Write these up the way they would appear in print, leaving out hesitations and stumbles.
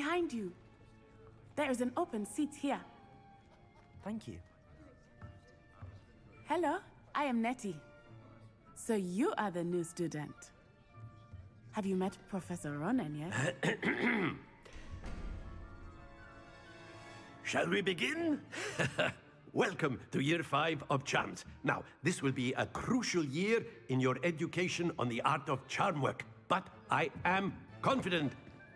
behind you. There is an open seat here. Thank you. Hello, I am Nettie. So you are the new student. Have you met Professor Ronan yet? Shall we begin? Welcome to Year 5 of Charms. Now, this will be a crucial year in your education on the art of charm work. But I am confident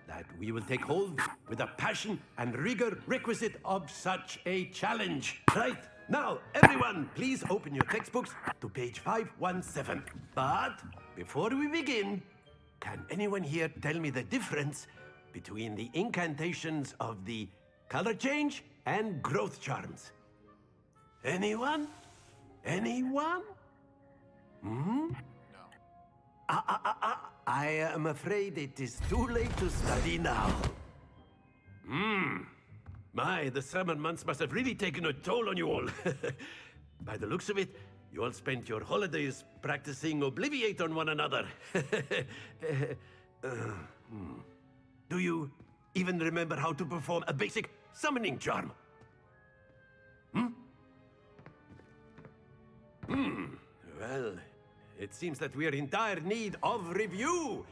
that we will take hold with the passion and rigor requisite of such a challenge. Right, now, everyone, please open your textbooks to page 517. But before we begin, can anyone here tell me the difference between the incantations of the color change and growth charms? Anyone? Anyone? Hmm? No. I am afraid it is too late to study now. My, the summer months must have really taken a toll on you all. By the looks of it, you all spent your holidays practicing Obliviate on one another. Do you even remember how to perform a basic summoning charm? Well, it seems that we are in dire need of review.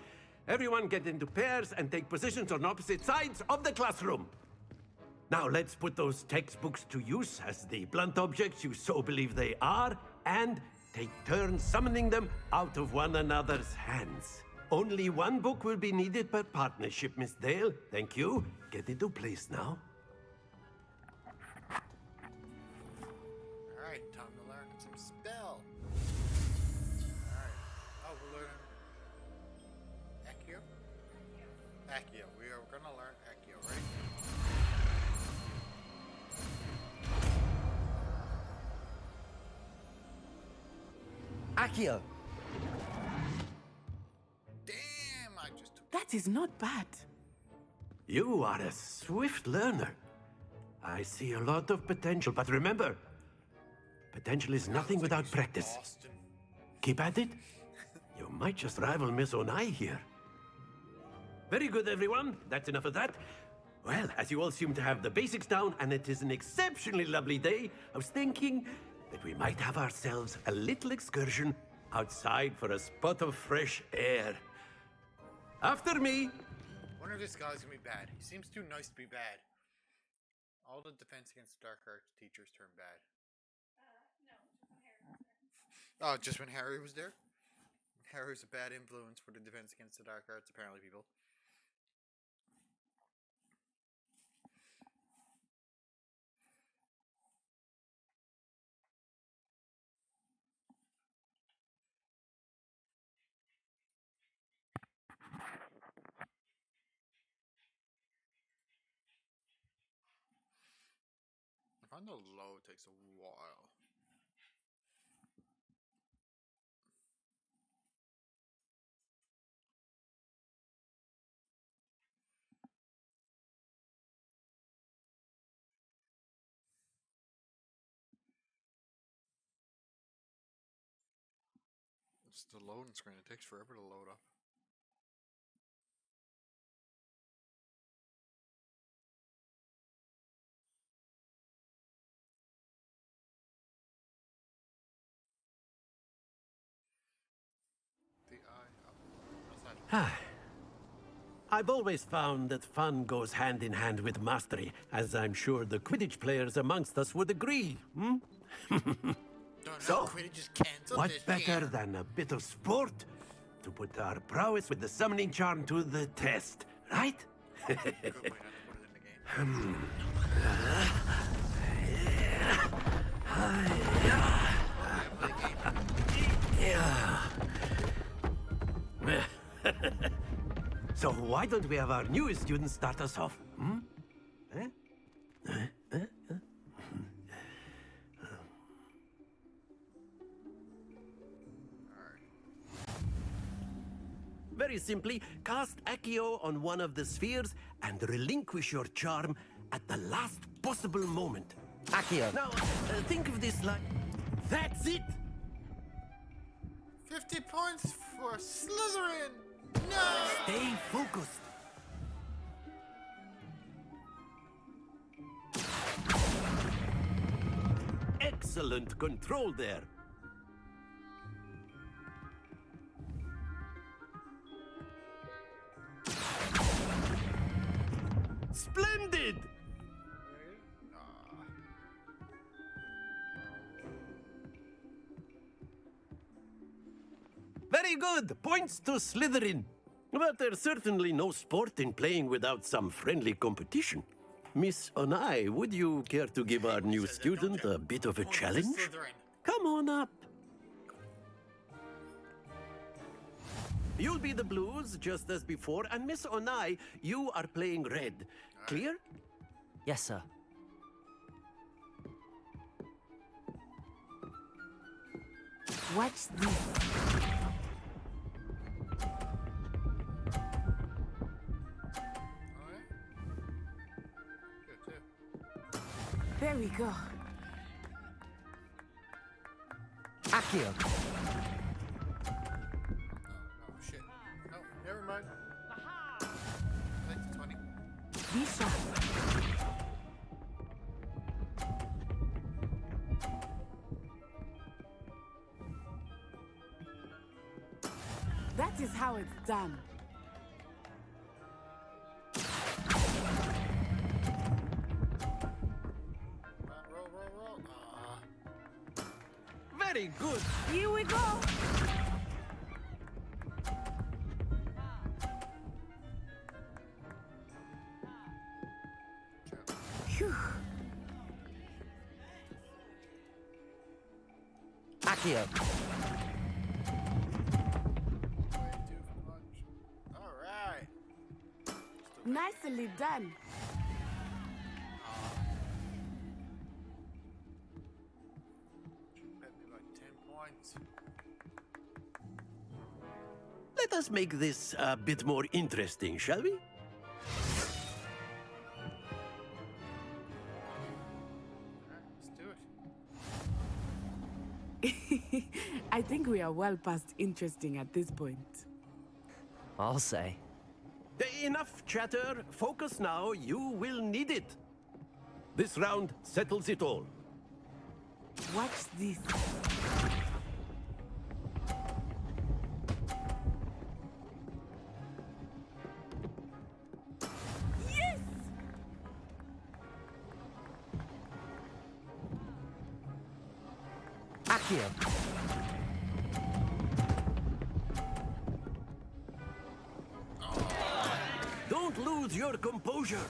Everyone get into pairs and take positions on opposite sides of the classroom. Now let's put those textbooks to use as the blunt objects you so believe they are, and take turns summoning them out of one another's hands. Only one book will be needed per partnership, Miss Dale. Thank you. Get into place now. Alright, time to learn some spell. Alright. Oh, we're learning Accio? Accio. We are gonna learn Accio, right? Accio! Damn, I just took That is not bad. You are a swift learner. I see a lot of potential, but remember, potential is nothing without practice. Boston. Keep at it. You might just rival Miss Onai here. Very good, everyone. That's enough of that. Well, as you all seem to have the basics down, and it is an exceptionally lovely day, I was thinking that we might have ourselves a little excursion outside for a spot of fresh air. After me. Wonder if this guy's gonna be bad. He seems too nice to be bad. All the defense against dark arts teachers turn bad. No, just when Harry was there. Oh, just when Harry was there? Harry was a bad influence for the defense against the dark arts, apparently, people. I find the load takes a while. It's the loading screen. It takes forever to load up. The eye. Oh, that's not. I've always found that fun goes hand in hand with mastery, as I'm sure the Quidditch players amongst us would agree. So, Quidditch just canceled what this better year. than a bit of sport to put our prowess with the summoning charm to the test, right? Good way not to put it in the game. So why don't we have our newest student start us off? Very simply, cast Accio on one of the spheres and relinquish your charm at the last possible moment. Accio! Now, think of this like... That's it! 50 points for Slytherin! No! Stay focused. excellent control there. Splendid! Very good. Points to Slytherin. But there's certainly no sport in playing without some friendly competition. Miss Onai, would you care to give our new student a bit of a challenge? Slytherin. Come on up. You'll be the blues, just as before, and Miss Onai, you are playing red. Clear? Yes, sir. Watch this. Oh, yeah? Good, too. There we go. Accio. Oh, shit. No, never mind. Back to 20. Be sharp. That is how it's done. Roll. Very good. Here we go. Phew. Accio. Way too much. All right. Nicely done. Bet me like 10 points. Let us make this a bit more interesting, shall we? All right, let's do it. I think we are well past interesting at this point. I'll say. Enough chatter. Focus now. You will need it. This round settles it all. Watch this. Yes! Accio. Don't lose your composure.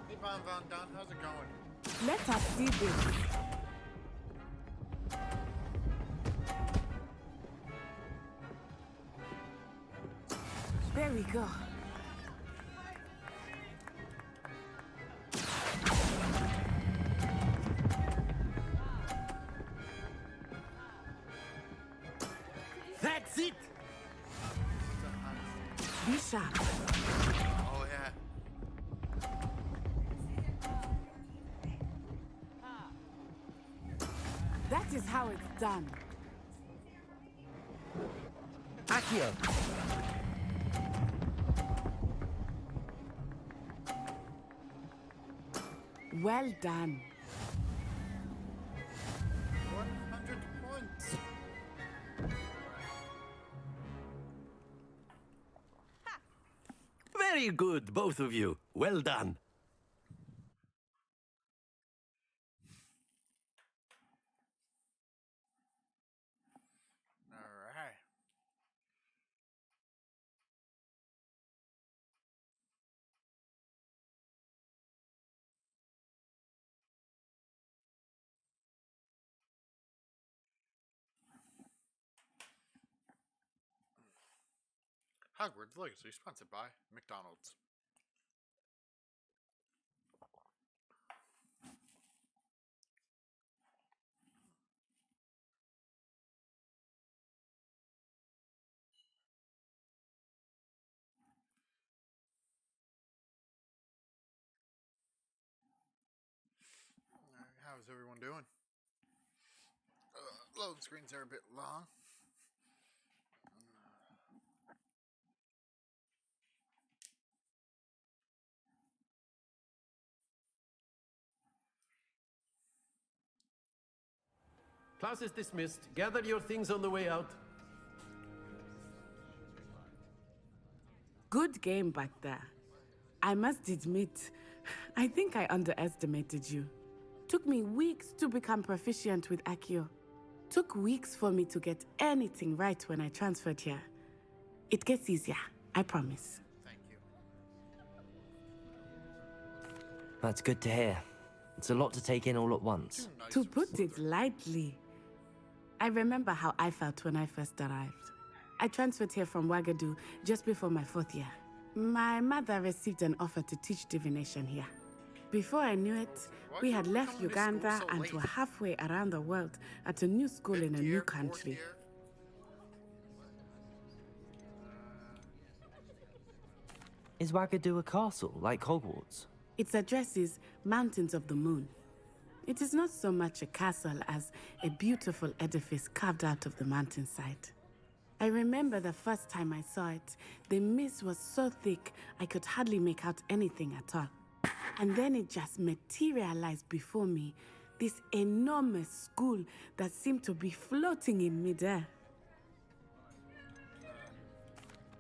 Hey, Von Don, how's it going? Let us see this. There we go. That's it. Be sharp. Oh, yeah. That is how it's done. Accio. Well done. 100 points. Very good, both of you. Well done. All right. Hogwarts Legacy, sponsored by McDonald's. Alright, how's everyone doing? Load screens are a bit long. Class is dismissed. Gather your things on the way out. Good game back there. I must admit, I think I underestimated you. Took me weeks to become proficient with Accio. Took weeks for me to get anything right when I transferred here. It gets easier, I promise. Thank you. That's good to hear. It's a lot to take in all at once. Nice To put it lightly, I remember how I felt when I first arrived. I transferred here from Wagadu just before my 4th year. My mother received an offer to teach divination here. Before I knew it, we had left Uganda and were halfway around the world at a new school in a new country. Is Wagadu a castle, like Hogwarts? Its address is Mountains of the Moon. It is not so much a castle as a beautiful edifice carved out of the mountainside. I remember the first time I saw it, the mist was so thick I could hardly make out anything at all. And then it just materialized before me, this enormous school that seemed to be floating in midair.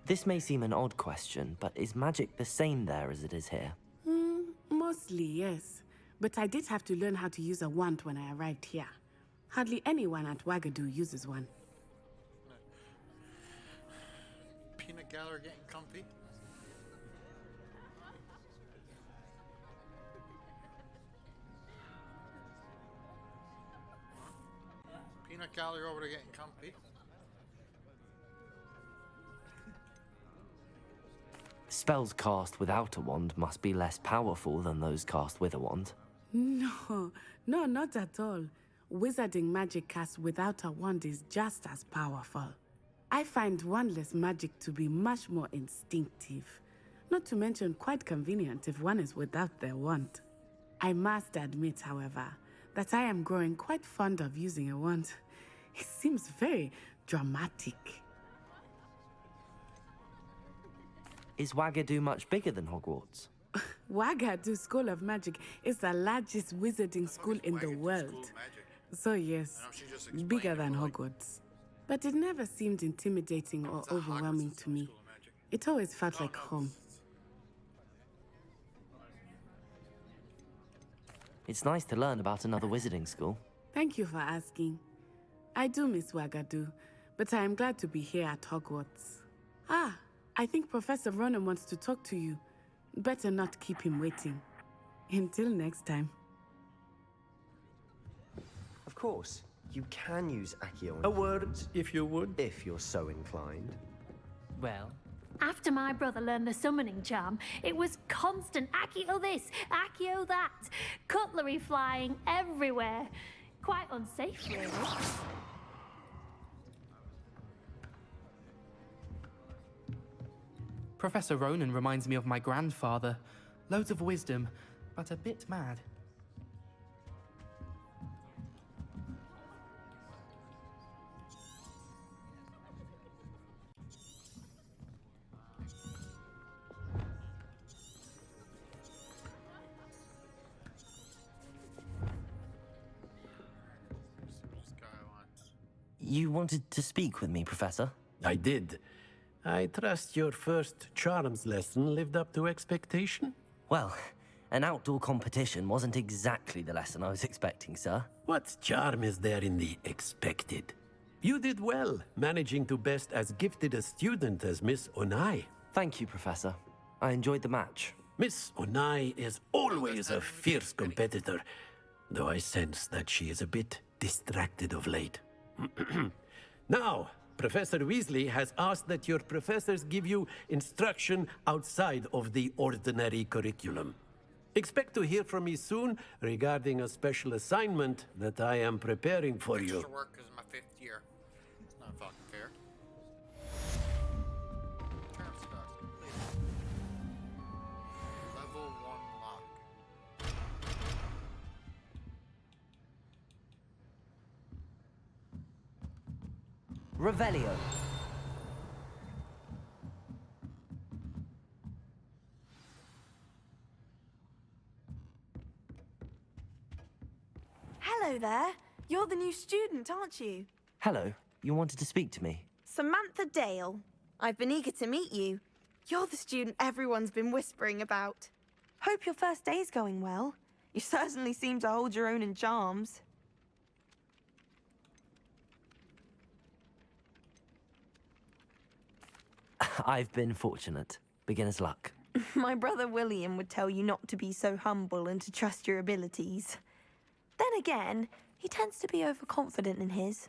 This may seem an odd question, but is magic the same there as it is here? Mostly, yes. But I did have to learn how to use a wand when I arrived here. Hardly anyone at Wagadu uses one. Peanut gallery getting comfy. Peanut gallery over there getting comfy. Spells cast without a wand must be less powerful than those cast with a wand. No, not at all. Wizarding magic cast without a wand is just as powerful. I find wandless magic to be much more instinctive. Not to mention quite convenient if one is without their wand. I must admit, however, that I am growing quite fond of using a wand. It seems very dramatic. Is Wagadu much bigger than Hogwarts? Wagadu School of Magic is the largest wizarding school in the Wagadu world. School of Magic. So yes, I know she just explained bigger it, than but, like, Hogwarts. But it never seemed intimidating or it's a Hogwarts overwhelming to School me. of Magic. It always felt Oh, like no, home. It's nice to learn about another wizarding school. Thank you for asking. I do miss Wagadu, but I am glad to be here at Hogwarts. Ah, I think Professor Ronan wants to talk to you. Better not keep him waiting. Until next time. Of course, you can use Accio A word, if you would. if you're so inclined. Well, After my brother learned the summoning charm, it was constant Accio this, Accio that. Cutlery flying everywhere. Quite unsafe, really. Professor Ronan reminds me of my grandfather. Loads of wisdom, but a bit mad. This guy wants. you wanted to speak with me, Professor? I did. I trust your first charms lesson lived up to expectation? Well, an outdoor competition wasn't exactly the lesson I was expecting, sir. What charm is there in the expected? You did well, managing to best as gifted a student as Miss Onai. Thank you, Professor. I enjoyed the match. Miss Onai is always a fierce competitor, though I sense that she is a bit distracted of late. Now, Professor Weasley has asked that your professors give you instruction outside of the ordinary curriculum. Expect to hear from me soon regarding a special assignment that I am preparing for you. Extra work is my 5th year. It's not fucking fair. Term stars complete. Level 1 lock. Revelio. Hello there. You're the new student, aren't you? Hello, you wanted to speak to me? Samantha Dale. I've been eager to meet you. You're the student everyone's been whispering about. Hope your first day's going well. You certainly seem to hold your own in charms. I've been fortunate. Beginner's luck. My brother William would tell you not to be so humble and to trust your abilities. Then again, he tends to be overconfident in his.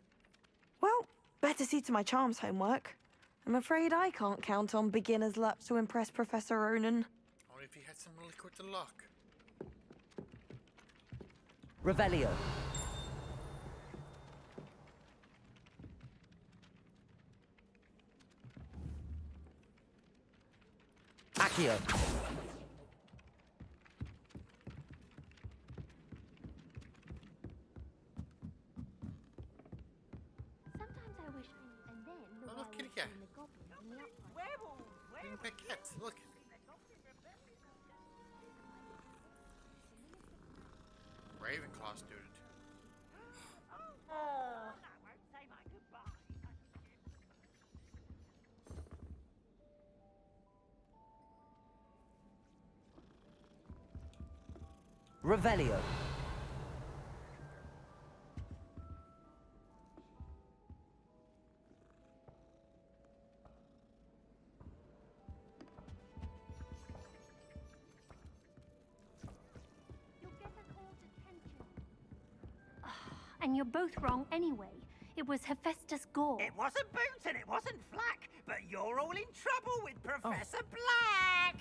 Well, better see to my charms homework. I'm afraid I can't count on beginner's luck to impress Professor Ronan. Only if you had some really good luck. Revelio. Accio. Sometimes I wish and then the Oh, look, kitty werewolves cat. and the goblins and the upright. Little pet cats, look. Ravenclaw student. Revelio. You'll get a court attention. And you're both wrong anyway. It was Hephaestus Gore. It wasn't Boots and it wasn't Flack, but you're all in trouble with Professor Black.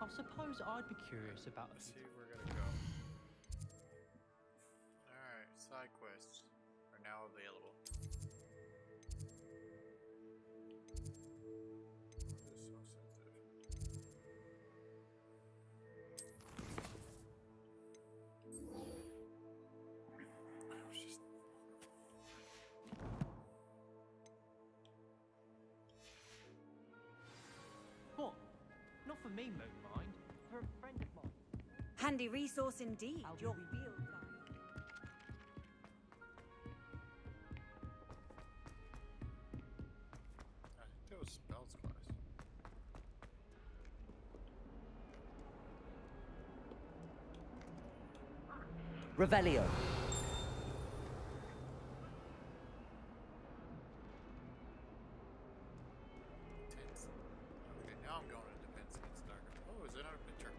I suppose I'd be curious about Let's see where we're gonna go. Alright, side quests are now available. This is so sensitive. I was just What? Not for me, Moonmind. For a friend of mine. Handy resource indeed, I'll be your re- field guide. I think that was spells class. Revelio. Tense. Okay, now I'm going to defense against Darker. Oh, is that another picture?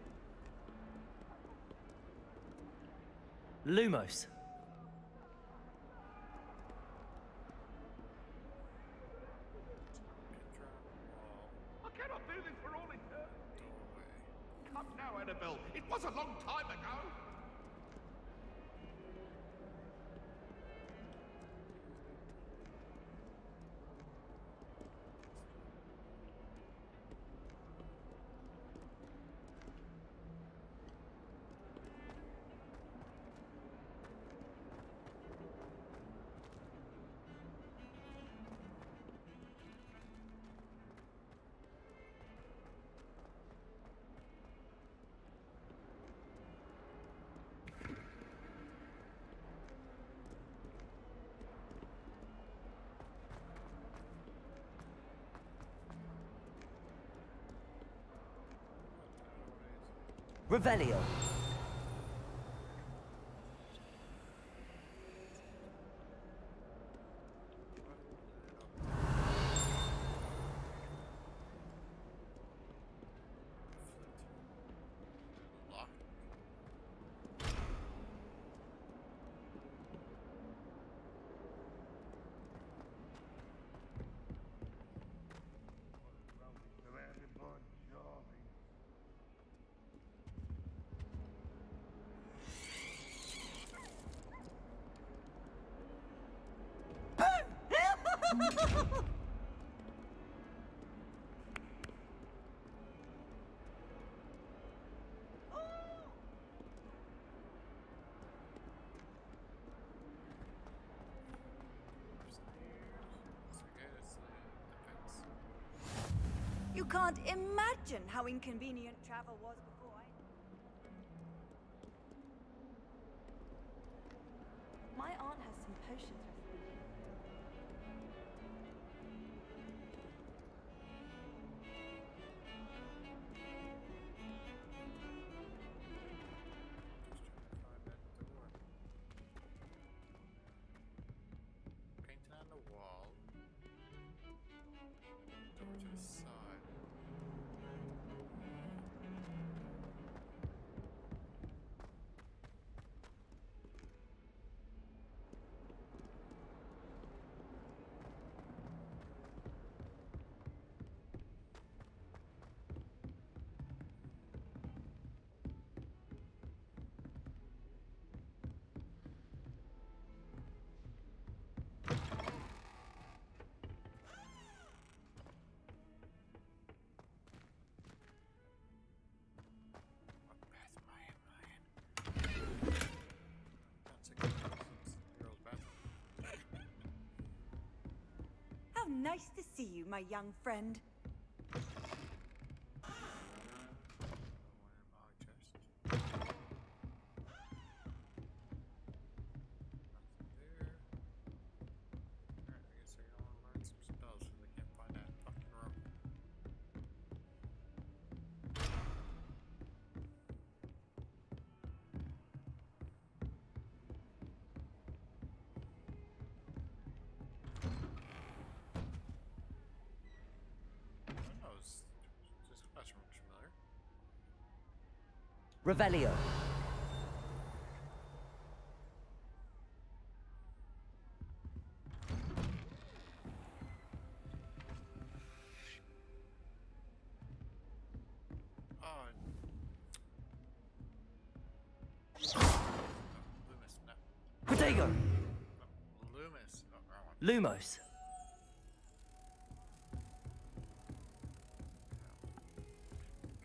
Lumos. Picture on the wall. I cannot do this for all eternity. Doorway. Come now, Annabelle. It was a long time ago. Revelio. Lock. can't imagine how inconvenient travel was before My aunt has some potions recipes. Find that door. Painting on the wall. Door to the side. What bath am I in? That's a good girl's bathroom. How nice to see you, my young friend. One in my chest. Nothing there. Alright, I guess I gotta learn some spells because I can't find that fucking room. Oh, this classroom looks familiar. Revelio. Oh, Loomis, no. Protego. No, Loomis. Oh, wrong one. Lumos.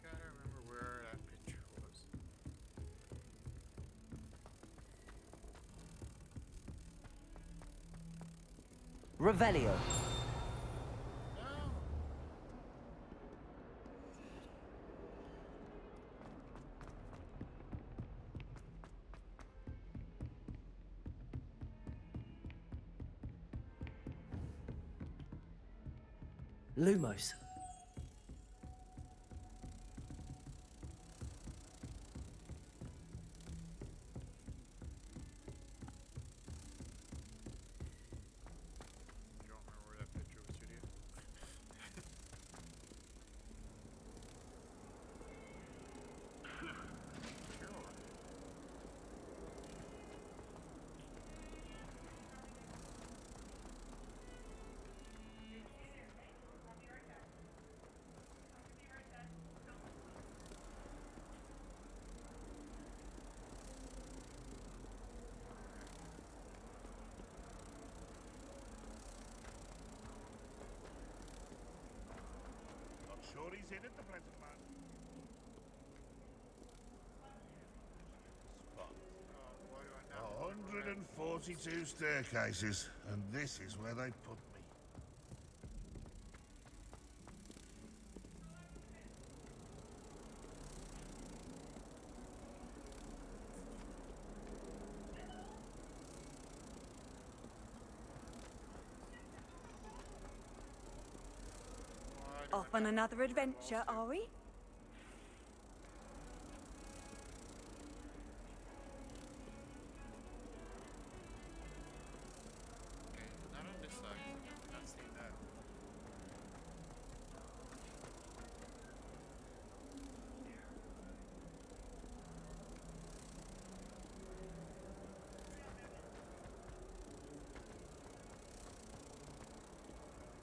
Gotta remember where that picture was. Revelio. No! Lumos. You don't remember where that picture was, do you? Not sure he's in at the present moment. Spot. Why do I not remember where that 142 staircases, and this is where they put me. Why do Off I on not another remember adventure, walls here? are we? Okay, not on this side, 'cause I'm not seeing that.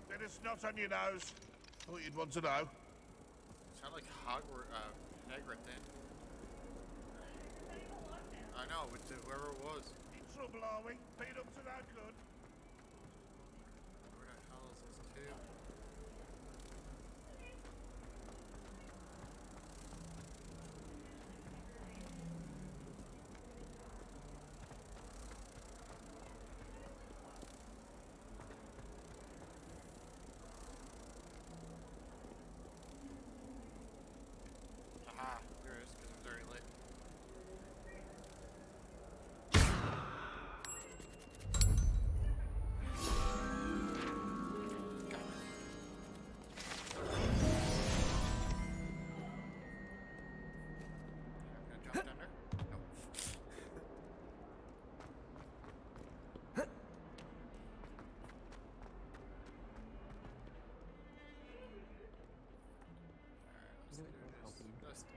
Bit of snot on your nose. Thought you'd want to know. Sound like Hogwarts, Hagrid then. I know, with whoever it was. In trouble, are we? Been up to no good. Where the hell is this tube?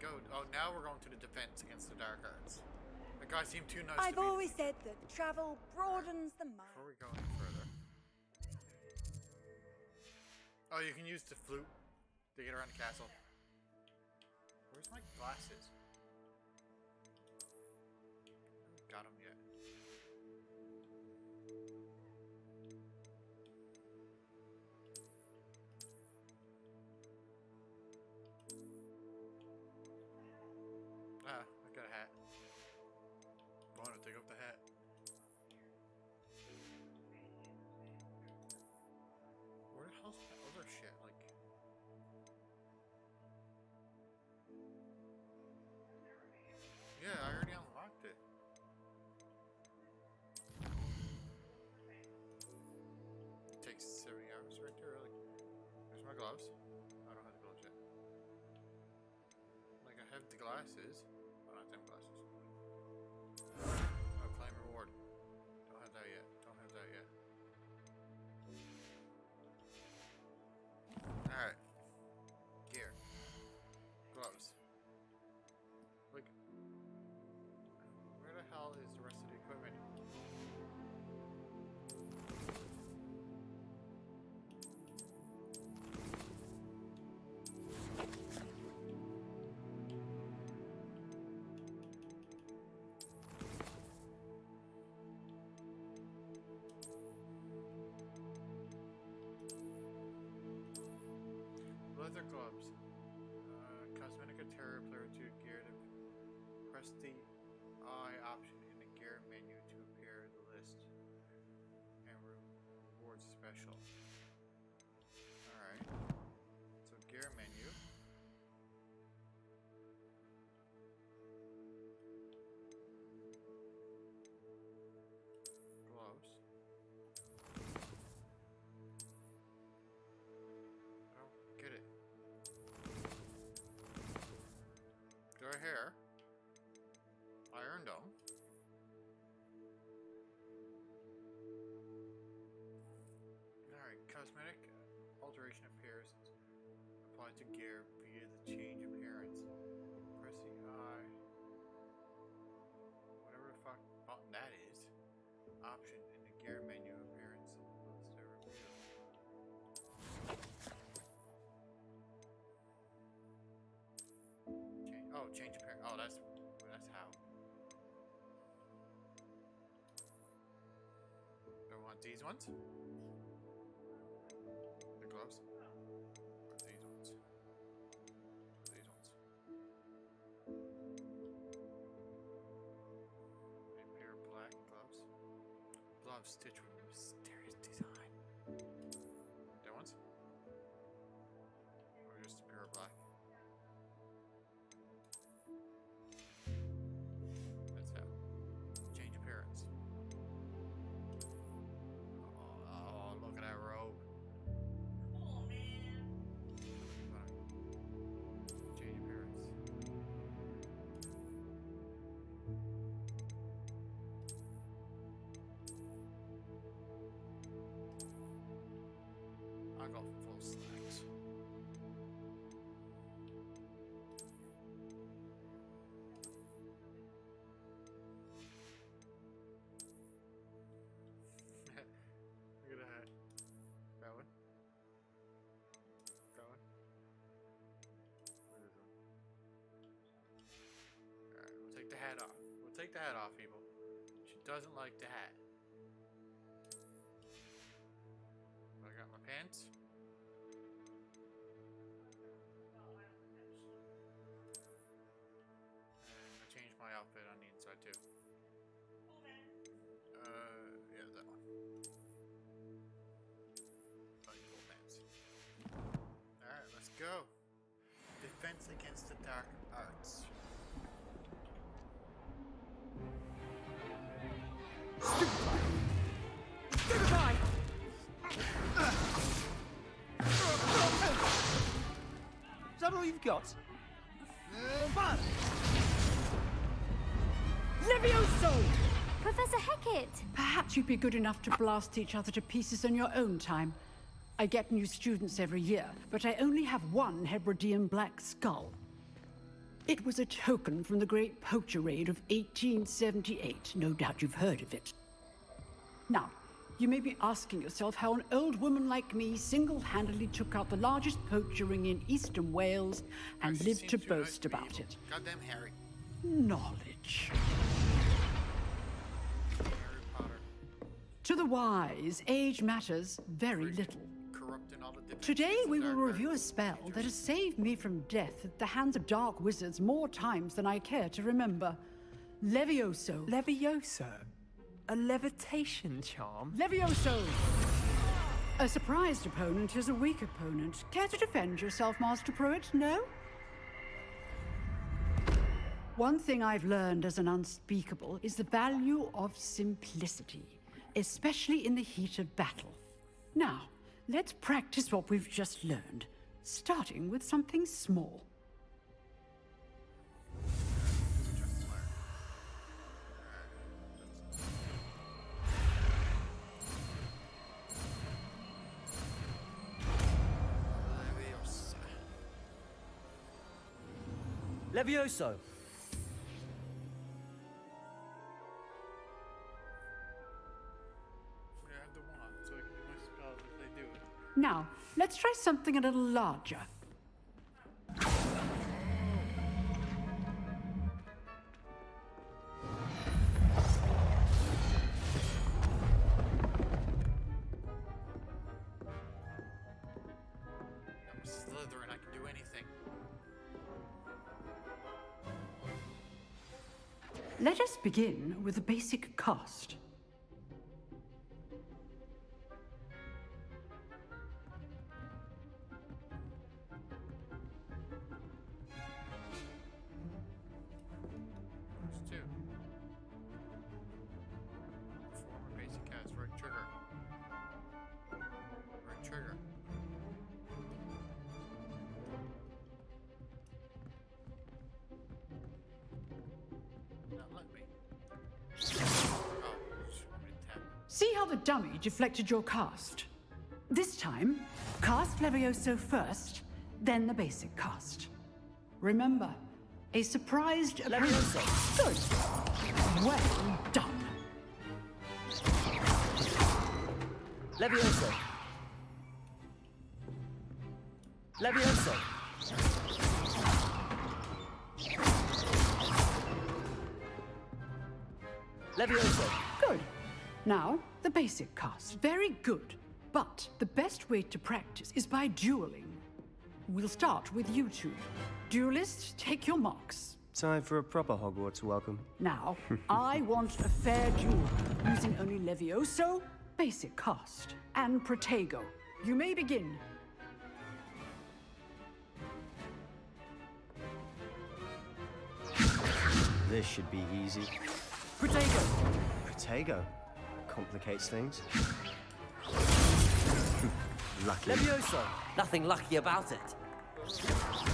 go. Oh, now we're going to the defense against the dark arts. The guy seemed too nice I've to me. always said that travel broadens the mind. Before we go any further. Oh, you can use the flute to get around the castle. Where's my glasses? Got them yet. Ah, I got a hat. Want to take off the hat? Where the hell's that other shit? Like, yeah, I already unlocked it. It takes 70 hours right there. Like, there's my gloves. I don't have the gloves yet. Like, I have the glasses. Oh, not them glasses. Oh, claim reward. Don't have that yet. Don't have that yet. Alright. Gear. Gloves. Like, where the hell is the rest of the equipment? Leather gloves. Cosmetic Terror player 2 gear to press the I option in the gear menu to appear the list. And rewards special. Alright. So gear menu. Gloves. I don't get it. They're here. I earned them. Alright, cosmetic alteration appearance applied to gear via the change appearance. Press the I. Whatever the fuck button that is. Option in the gear menu appearance. Let's do a review. Change appearance. Oh, that's how. Do I want these ones? The gloves? Or these ones? These ones. A pair of black gloves. Gloves stitched with mysterious design. That ones? Or just a pair of black? That's how. Change appearance. Oh, look at that robe. Oh, man. Change appearance. I got full slacks. Look at that. That one. That one. Look at this one. Alright, we'll take the hat off. We'll take the hat off, people. She doesn't like the hat. I got my pants. And I changed my outfit on the inside too. Yeah, that one. Full pants. Alright, let's go. Defense against the dark arts. Stupefy! Is that all you've got? Fun! Levioso! Professor Hecat! Perhaps you'd be good enough to blast each other to pieces in your own time. I get new students every year, but I only have one Hebridean black skull. It was a token from the Great Poacher Raid of 1878. No doubt you've heard of it. Now, you may be asking yourself how an old woman like me single-handedly took out the largest poacher ring in eastern Wales and lived to boast about it. Goddamn Harry. Knowledge. Harry Potter. To the wise, age matters very little. Corrupting all the different Today shades of we will dark review a spell that has saved me from death at the hands of dark wizards more times than I care to remember. Levioso. Levioso? A levitation charm? Levioso! A surprised opponent is a weak opponent. Care to defend yourself, Master Pruitt? No? One thing I've learned as an unspeakable is the value of simplicity, especially in the heat of battle. Now, let's practice what we've just learned, starting with something small. Levioso! Now, let's try something a little larger. I'm a Slytherin, I can do anything. Let us begin with the basic cast. There's two. Former basic cast, right trigger. Right trigger. Not let me. Oh, just want me to tap. See how the dummy deflected your cast? This time, cast Levioso first, then the basic cast. Remember, a surprised Levioso. Good. Well done. Levioso! Levioso! Levioso! Good. Now, the basic cast. Very good. But the best way to practice is by dueling. We'll start with you two. Duelists, take your marks. Time for a proper Hogwarts welcome. Now, I want a fair duel, using only Levioso, basic cast, and Protego. You may begin. This should be easy. Protego! Protego. Complicates things. Lucky. Levioso! Nothing lucky about it.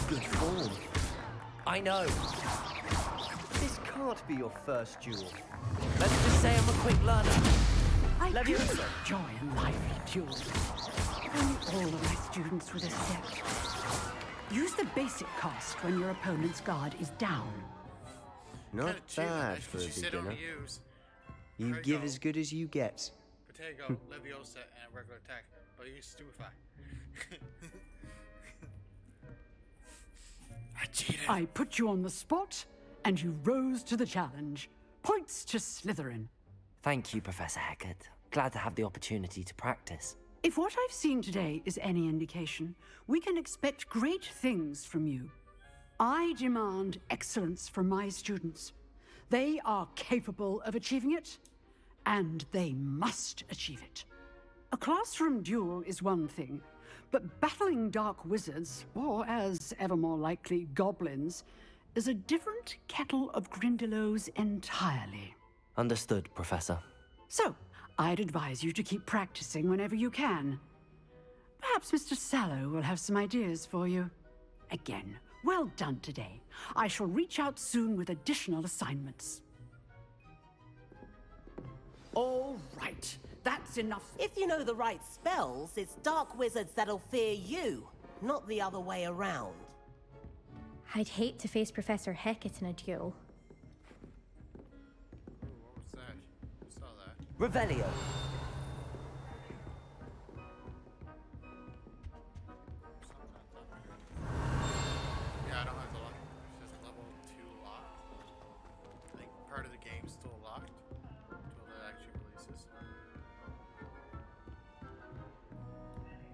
Good form. I know. This can't be your first duel. Let's just say I'm a quick learner. I do Levioso! enjoy a lively duel. If only all of my students would accept. Use the basic cast when your opponent's guard is down. Not bad for a beginner. You give as good as you get. Protego, Leviosa, and regular attack, but use Stupefy. I cheated. I put you on the spot, and you rose to the challenge. Points to Slytherin. Thank you, Professor Hecat. Glad to have the opportunity to practice. If what I've seen today is any indication, we can expect great things from you. I demand excellence from my students. They are capable of achieving it, and they must achieve it. A classroom duel is one thing, but battling dark wizards, or as ever more likely, goblins, is a different kettle of Grindylows entirely. Understood, Professor. So, I'd advise you to keep practicing whenever you can. Perhaps Mr. Sallow will have some ideas for you. Again, well done today. I shall reach out soon with additional assignments. All right, that's enough. If you know the right spells, it's dark wizards that'll fear you, not the other way around. I'd hate to face Professor Hecat in a duel. Ooh, what was that? I saw that. Revelio. Yeah, I don't have the lock. It says level 2 locked. I think part of the game's still locked until that actually releases.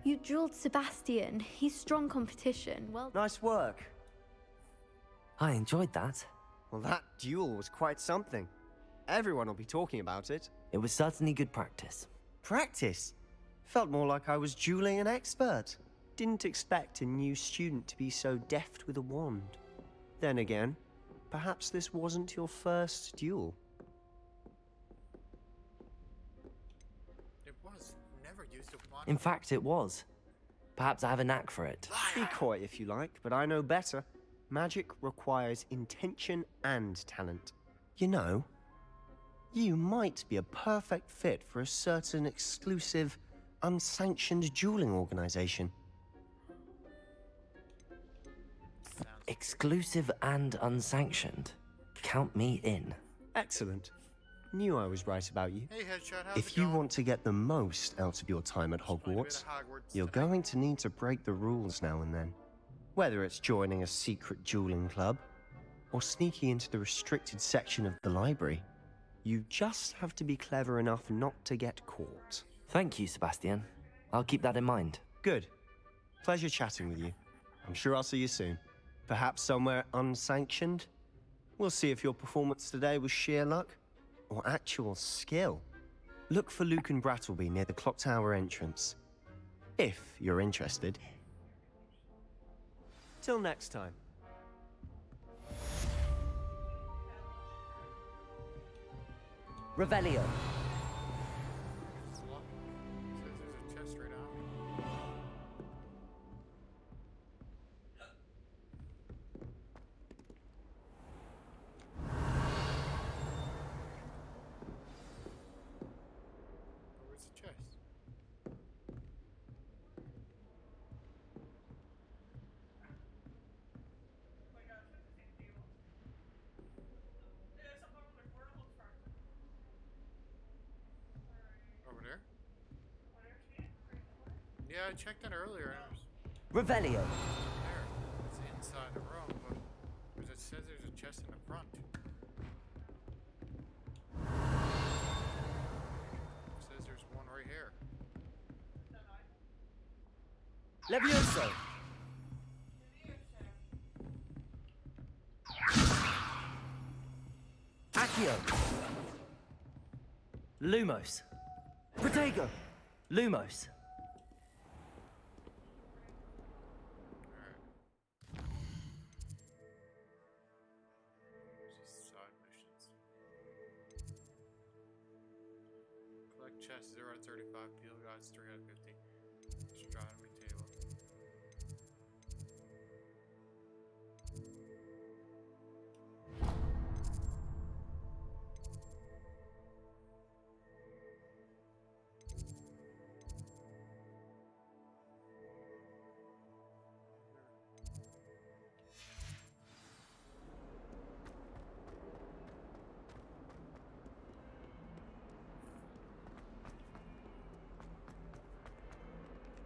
You drilled Sebastian. He's strong competition. Well, Nice work. I enjoyed that. Well, that duel was quite something. Everyone will be talking about it. It was certainly good practice. Practice? Felt more like I was dueling an expert. Didn't expect a new student to be so deft with a wand. Then again, perhaps this wasn't your first duel. It was. Never used it once. In fact, it was. Perhaps I have a knack for it. Be coy if you like, but I know better. Magic requires intention and talent. You know, you might be a perfect fit for a certain exclusive, unsanctioned dueling organization. Exclusive and unsanctioned. Count me in. Excellent. Knew I was right about you. Hey, Headshot, how's If it you going? want to get the most out of your time at Hogwarts, you're going to need to break the rules now and then. Whether it's joining a secret dueling club, or sneaking into the restricted section of the library, you just have to be clever enough not to get caught. Thank you, Sebastian. I'll keep that in mind. Good. Pleasure chatting with you. I'm sure I'll see you soon. Perhaps somewhere unsanctioned? We'll see if your performance today was sheer luck or actual skill. Look for Luke and Brattleby near the clock tower entrance. If you're interested. Till next time. Revelio. It's locked. It says there's a chest right out. Where's the chest? Over there? Yeah, I checked that earlier. And it was Revelio. there. It's inside the room, but it says there's a chest in the front. It says there's one right here. Levioso. Accio. Lumos. Protego. Lumos. Just side missions. Collect chests 0 out of 35. Deal guys 3 out of 50. Astronomy table.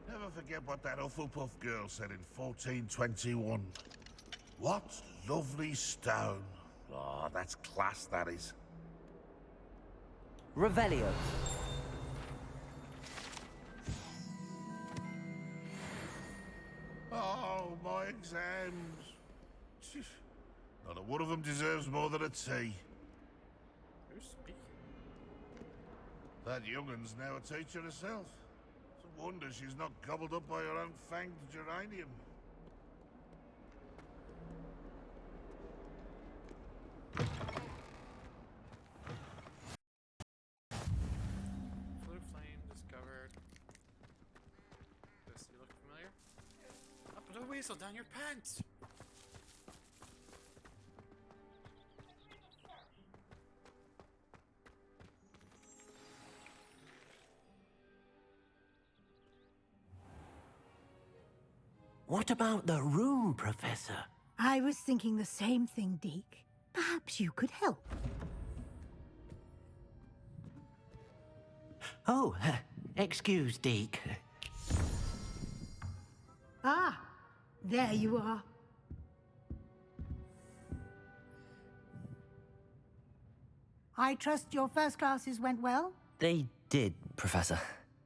Never forget what that Hufflepuff girl said in 1421. What lovely stone. Oh, that's class, that is. Revelio. Oh, my exams. Phew. Not a one of them deserves more than a tea. Who's speaking? That young'un's now a teacher herself. It's a wonder she's not gobbled up by her own fanged geranium. Fluid flame discovered. Does he look familiar? Up a weasel down your pants! What about the room, Professor? I was thinking the same thing, Deke. Perhaps you could help. Oh, excuse, Deke. Ah, there you are. I trust your first classes went well? They did, Professor.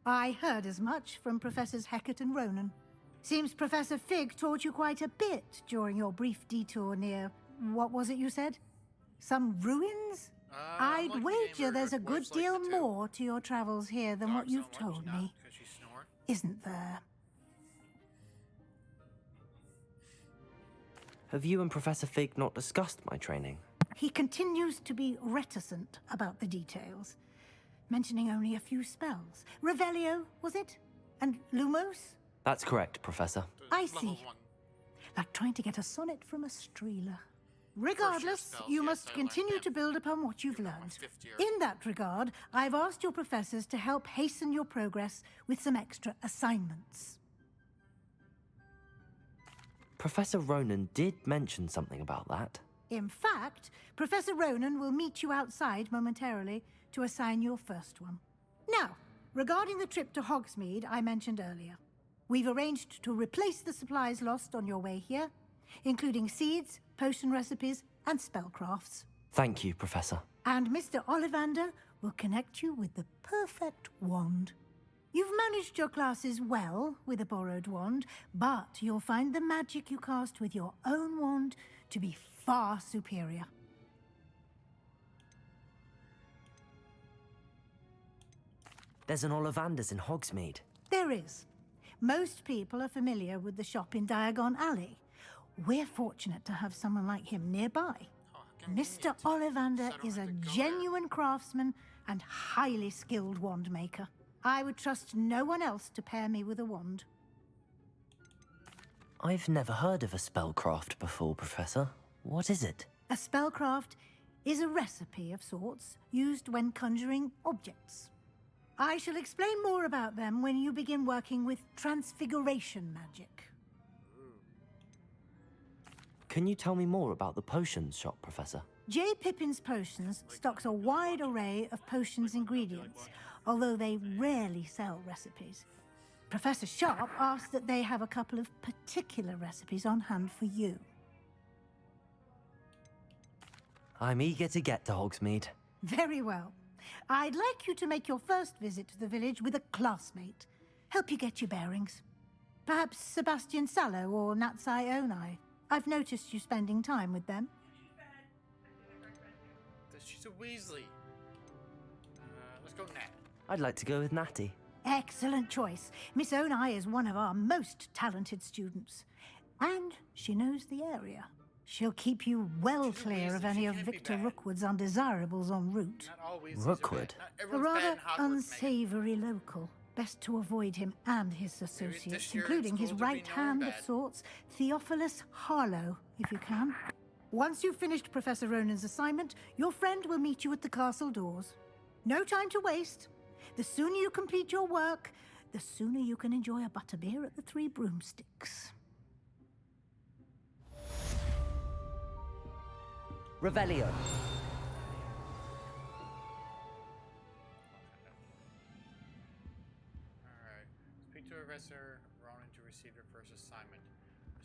I heard as much from Professors Hecat and Ronan. Seems Professor Fig taught you quite a bit during your brief detour near... what was it you said? Some ruins? I'd wager there's a good deal more to your travels here than what you've told me. Isn't there? Have you and Professor Fig not discussed my training? He continues to be reticent about the details, mentioning only a few spells. Revelio, was it? And Lumos? That's correct, Professor. I see. Like trying to get a sonnet from a streeler. Regardless, you must continue to build upon what you've learned. In that regard, I've asked your professors to help hasten your progress with some extra assignments. Professor Ronan did mention something about that. In fact, Professor Ronan will meet you outside momentarily to assign your first one. Now, regarding the trip to Hogsmeade I mentioned earlier, we've arranged to replace the supplies lost on your way here, including seeds, potion recipes, and spellcrafts. Thank you, Professor. And Mr. Ollivander will connect you with the perfect wand. You've managed your classes well with a borrowed wand, but you'll find the magic you cast with your own wand to be far superior. There's an Ollivander's in Hogsmeade. There is. Most people are familiar with the shop in Diagon Alley. We're fortunate to have someone like him nearby. Mr. Ollivander is a genuine craftsman and highly skilled wand maker. I would trust no one else to pair me with a wand. I've never heard of a spellcraft before, Professor. What is it? A spellcraft is a recipe of sorts used when conjuring objects. I shall explain more about them when you begin working with transfiguration magic. Can you tell me more about the potions shop, Professor? J. Pippin's Potions stocks a wide array of potions ingredients, although they rarely sell recipes. Professor Sharp asked that they have a couple of particular recipes on hand for you. I'm eager to get to Hogsmeade. Very well. I'd like you to make your first visit to the village with a classmate. Help you get your bearings. Perhaps Sebastian Sallow or Natsai Onai. I've noticed you spending time with them. She's a Weasley. Let's go Nat. I'd like to go with Natty. Excellent choice. Miss Onai is one of our most talented students. And she knows the area. She'll keep you well clear of any of Victor Rookwood's undesirables en route. Rookwood? A rather unsavory local. Best to avoid him and his associates, including his right hand of sorts, Theophilus Harlow, if you can. Once you've finished Professor Ronan's assignment, your friend will meet you at the castle doors. No time to waste. The sooner you complete your work, the sooner you can enjoy a butterbeer at the Three Broomsticks. Revelio. Professor Ronan to receive your first assignment.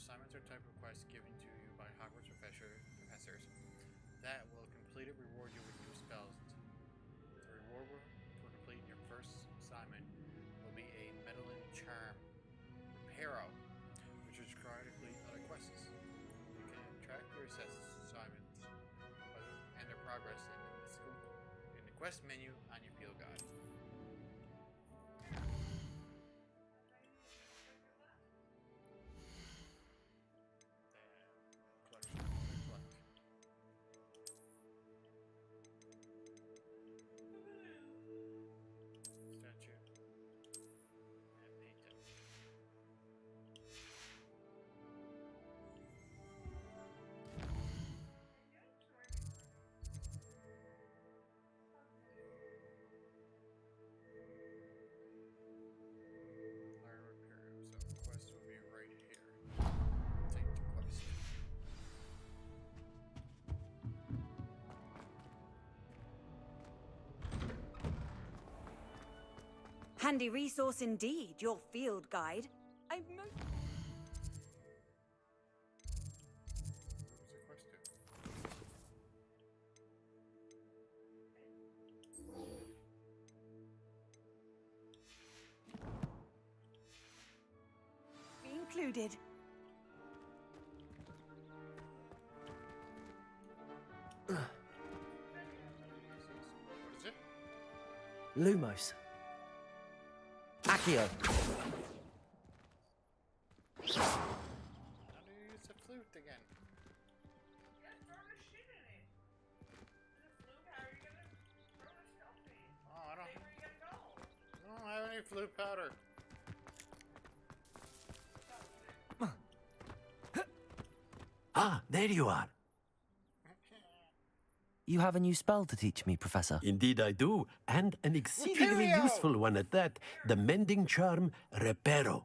Assignments are type requests given to you by Hogwarts professors that will complete it reward you with new spells. The reward for completing your first assignment will be a Meddling Charm Reparo, which is required to complete other quests. You can track your assignments and their progress in the quest menu on your field guide. handy resource indeed, your field guide. I've be included. What is it? Lumos. Accio. How do you use the flute again? Oh, I don't have any flute powder. Ah, there you are. You have a new spell to teach me, Professor. Indeed I do, and an exceedingly Reparo! useful one at that. The mending charm, Reparo.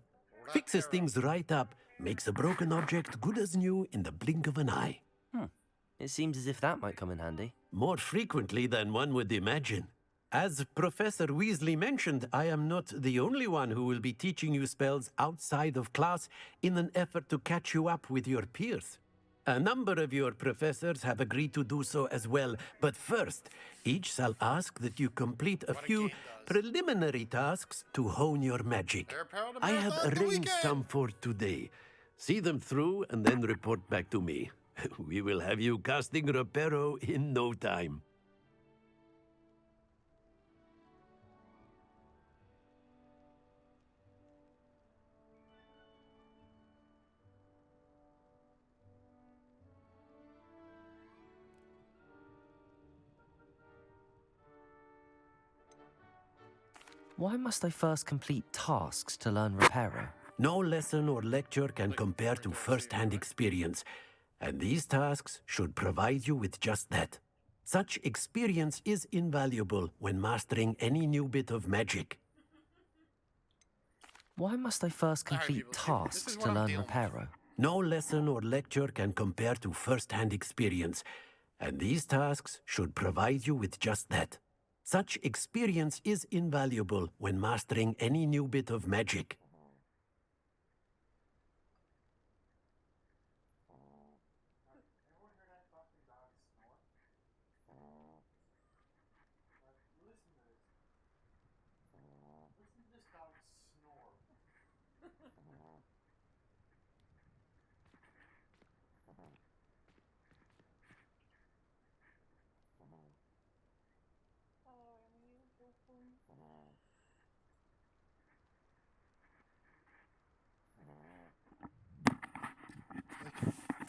Fixes things right up, makes a broken object good as new in the blink of an eye. It seems as if that might come in handy. More frequently than one would imagine. As Professor Weasley mentioned, I am not the only one who will be teaching you spells outside of class in an effort to catch you up with your peers. A number of your professors have agreed to do so as well, but first, each shall ask that you complete a few preliminary tasks to hone your magic. I have arranged some for today. See them through and then report back to me. We will have you casting Reparo in no time. Why must I first complete tasks to learn Reparo? No lesson or lecture can compare to first-hand experience, and these tasks should provide you with just that. Such experience is invaluable when mastering any new bit of magic. Why must I first complete tasks to learn Reparo? No lesson or lecture can compare to first-hand experience, and these tasks should provide you with just that. Such experience is invaluable when mastering any new bit of magic.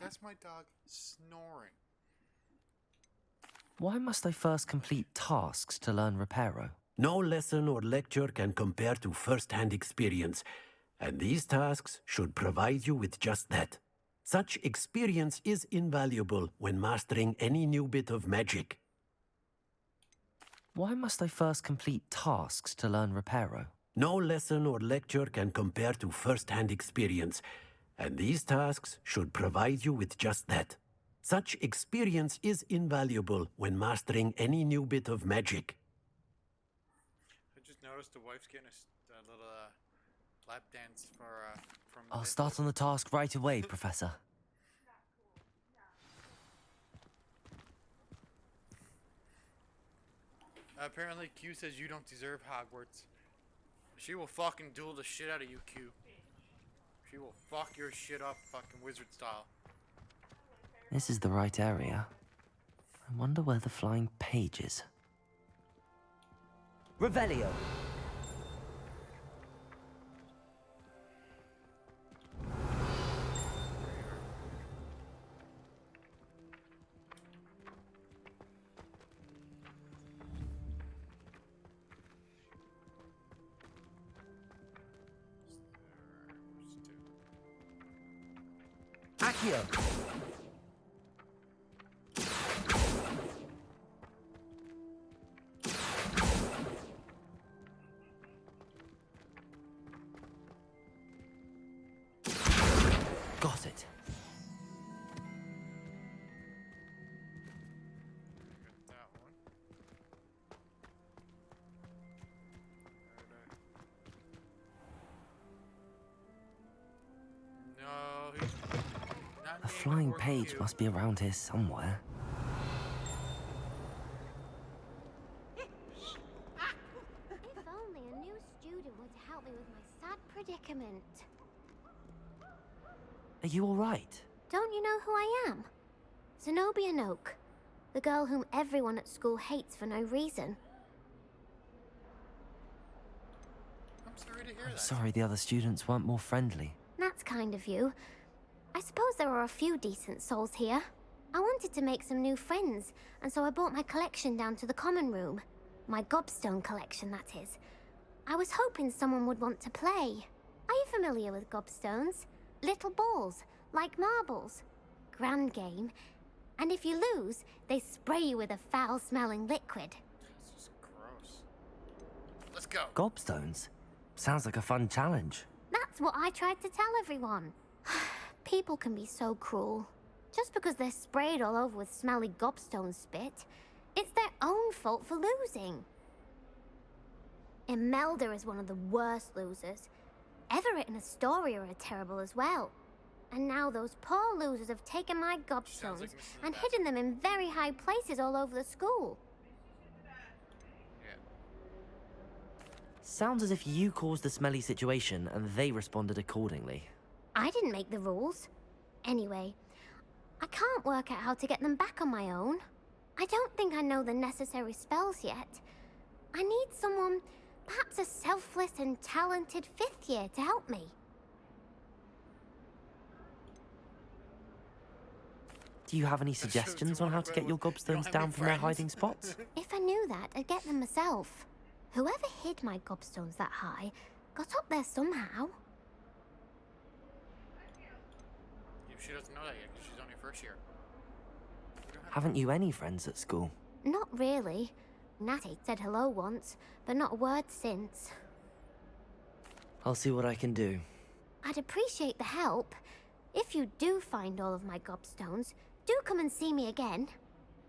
That's my dog snoring. Why must I first complete tasks to learn Reparo? No lesson or lecture can compare to first-hand experience, and these tasks should provide you with just that. Such experience is invaluable when mastering any new bit of magic. Why must I first complete tasks to learn Reparo? No lesson or lecture can compare to first-hand experience, and these tasks should provide you with just that. Such experience is invaluable when mastering any new bit of magic. I just noticed the wife's getting a little lap dance from. I'll start on the task right away, Professor. Apparently, Q says you don't deserve Hogwarts. She will fucking duel the shit out of you, Q. She will fuck your shit up, fucking wizard style. This is the right area. I wonder where the flying page is. Revelio. Accio. Got it. A flying page must be around here somewhere. If only a new student were to help me with my sad predicament. Are you all right? Don't you know who I am? Zenobia Noak, the girl whom everyone at school hates for no reason. I'm sorry to hear I'm that. sorry the other students weren't more friendly. That's kind of you. I suppose there are a few decent souls here. I wanted to make some new friends, and so I brought my collection down to the common room. My gobstone collection, that is. I was hoping someone would want to play. Are you familiar with gobstones? Little balls, like marbles. Grand game. And if you lose, they spray you with a foul-smelling liquid. This is gross. Let's go. Gobstones? Sounds like a fun challenge. That's what I tried to tell everyone. People can be so cruel. Just because they're sprayed all over with smelly gobstone spit, it's their own fault for losing. Imelda is one of the worst losers. Everett and Astoria are terrible as well. And now those poor losers have taken my gobstones and hidden them in very high places all over the school. Sounds as if you caused the smelly situation and they responded accordingly. I didn't make the rules. Anyway, I can't work out how to get them back on my own. I don't think I know the necessary spells yet. I need someone, perhaps a selfless and talented fifth year to help me. Do you have any suggestions on how to get your gobstones down from their hiding spots? If I knew that, I'd get them myself. Whoever hid my gobstones that high got up there somehow. She doesn't know that yet because she's only first year. Haven't you any friends at school? Not really. Natty said hello once, but not a word since. I'll see what I can do. I'd appreciate the help. If you do find all of my gobstones, do come and see me again.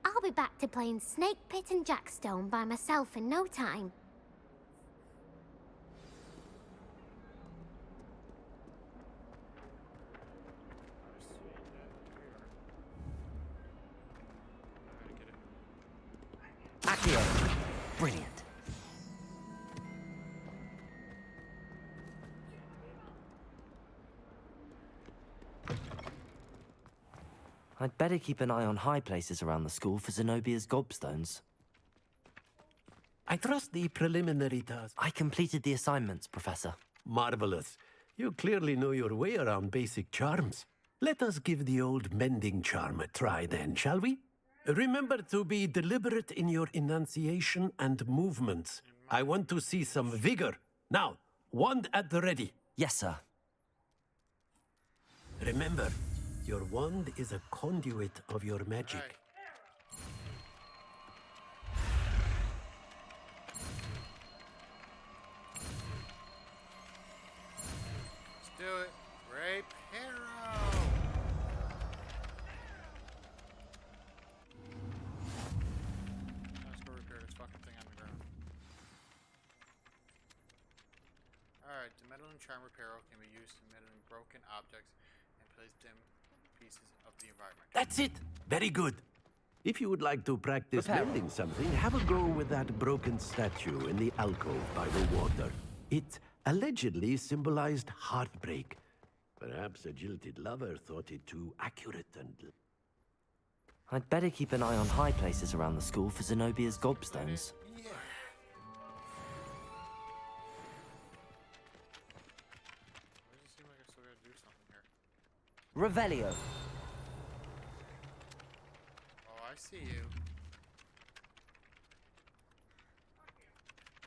I'll be back to playing Snake Pit and Jackstone by myself in no time. Accio! Brilliant. I'd better keep an eye on high places around the school for Zenobia's gobstones. I trust the preliminary task. I completed the assignments, Professor. Marvelous. You clearly know your way around basic charms. Let us give the old mending charm a try then, shall we? Remember to be deliberate in your enunciation and movements. I want to see some vigor. Now, wand at the ready. Yes, sir. Remember, your wand is a conduit of your magic. Let's do it. Rape Hero! Let's go repair this fucking thing on the ground. Alright, the metal and charm repair can be used to meddling broken objects and place dim pieces of the environment. That's it! Very good. If you would like to practice mending something, have a go with that broken statue in the alcove by the water. It allegedly symbolized heartbreak. Perhaps a jilted lover thought it too accurate and... I'd better keep an eye on high places around the school for Zenobia's gobstones. Yeah. Why does it seem like I still gotta do something here? Revelio. Oh, I see you.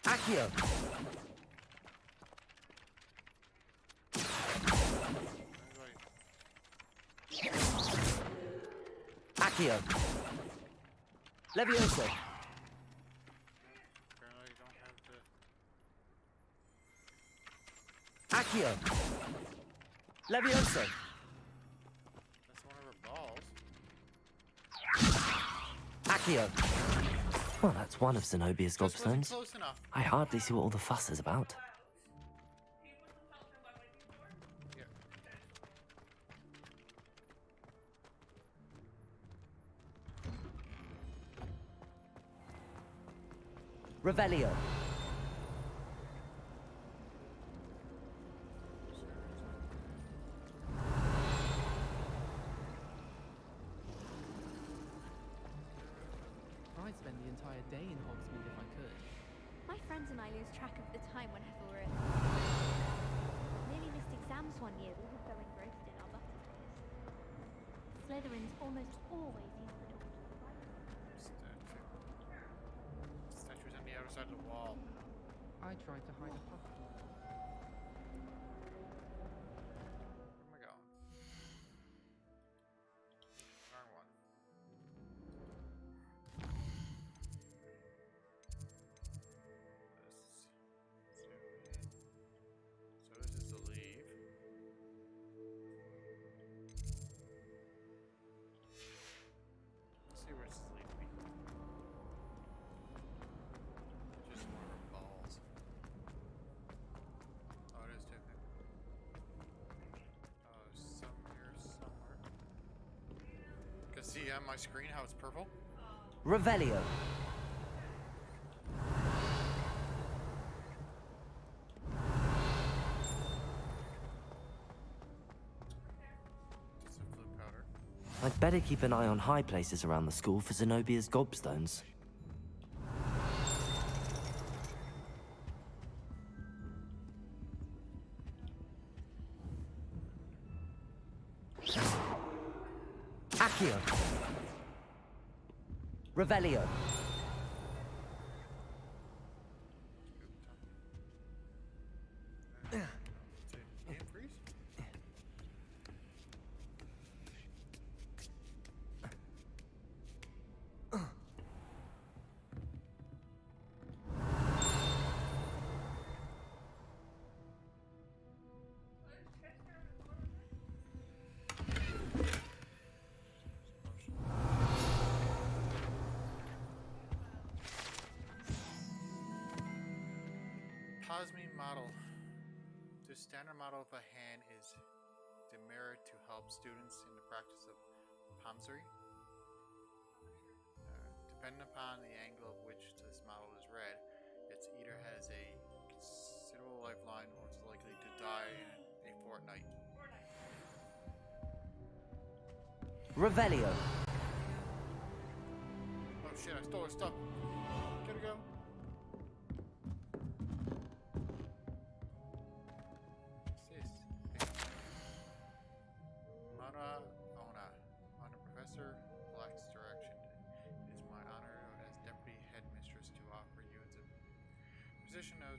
Accio. Accio. Levioso. Apparently you don't have to... Accio. Levioso. That's one of her balls. Accio. Well, that's one of Zenobia's Just wasn't gobstones. close enough. I hardly see what all the fuss is about. Revelio. I'd spend the entire day in Hogsmeade if I could. My friends and I lose track of the time whenever we're in. Nearly missed exams one year. We were so engrossed in our butterflies. Slytherins almost always use the door to the right. Statue's on the other side of the wall. I tried to hide a puppy. Where am I going? Wrong one. So this is the leave. Let's see where this is leading me. Just more of balls. Oh, it is too. Oh, there's some here somewhere. Can see on my screen how it's purple? Revelio. Some blue powder. I'd better keep an eye on high places around the school for Zenobia's gobstones. Accio. Revelio. Game freeze? Cosme model. The standard model of a hand is demurred to help students in the practice of palmistry. Depending upon the angle of which this model is read, it either has a considerable lifeline or is likely to die in a fortnight. Revelio. Oh shit, I stole her stuff. Gotta go. Professor Black's direction. It is my honor as Deputy Headmistress to offer you the position of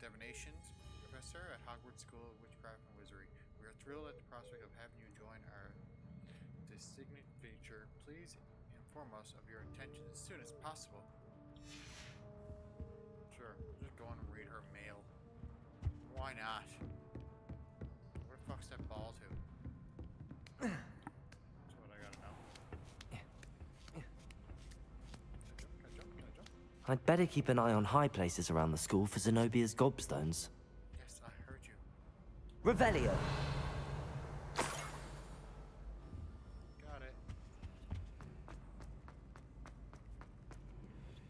Divinations Professor at Hogwarts School of Witchcraft and Wizardry. We are thrilled at the prospect of having you join our distinguished feature. Please inform us of your intentions as soon as possible. Sure, we'll just go on and read her mail. Why not? Where the fuck's that ball to? I'd better keep an eye on high places around the school for Zenobia's gobstones. Yes, I heard you. Revelio. Got it.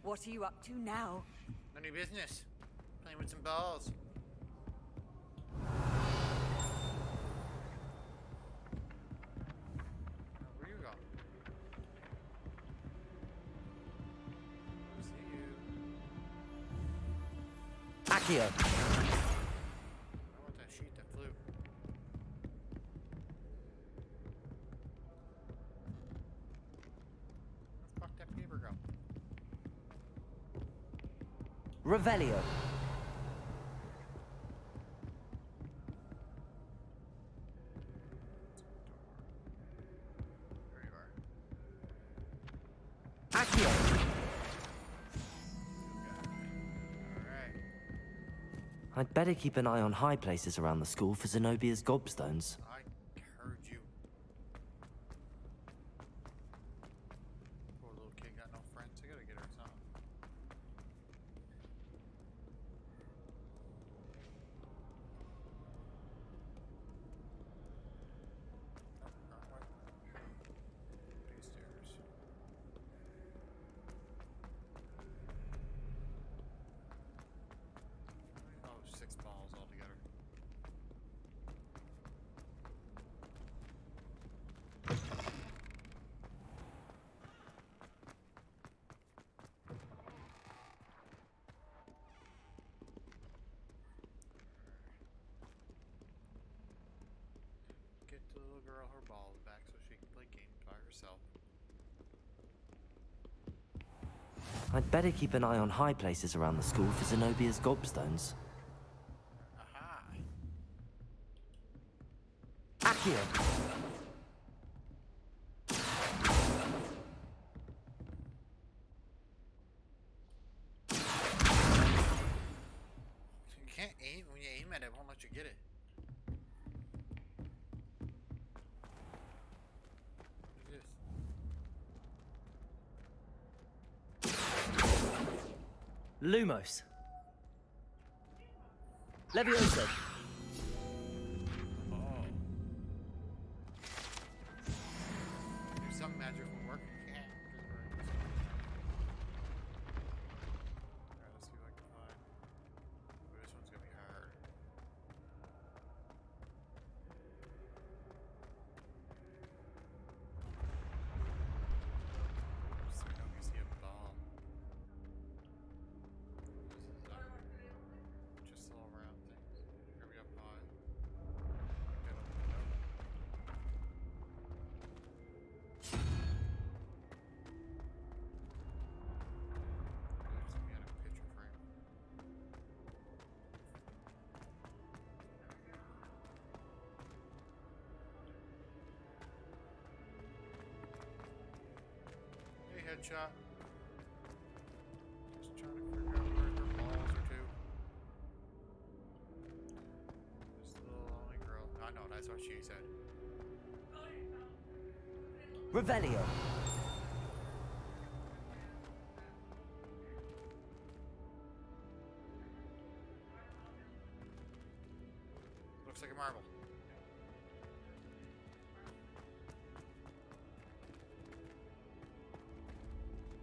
What are you up to now? None of your business. Playing with some balls. Where you go? I see you. Accio. I want that sheet that flew. Where the fuck that paper go? Revelio. There you are. Accio. Alright. I'd better keep an eye on high places around the school for Zenobia's gobstones. I heard you. Poor little kid got no friends. I gotta get her something. Oh, wrong way. These stairs. girl her balls back so she can play games by herself. I'd better keep an eye on high places around the school for Zenobia's gobstones. Aha! Accio! You can't aim when you aim at it, it won't let you get it. Lumos. Levioso. There's some magic will work. Yeah. Alright, let's see if I can find. Oh, this one's gonna be hard. Let's see if I can see a ball. Just all around things. Here we up high. Get up. There's me on a picture frame. Hey, headshot. Just trying to figure out where her balls are to. This little lonely girl. I know, that's what she said. Revelio. Looks like a marble.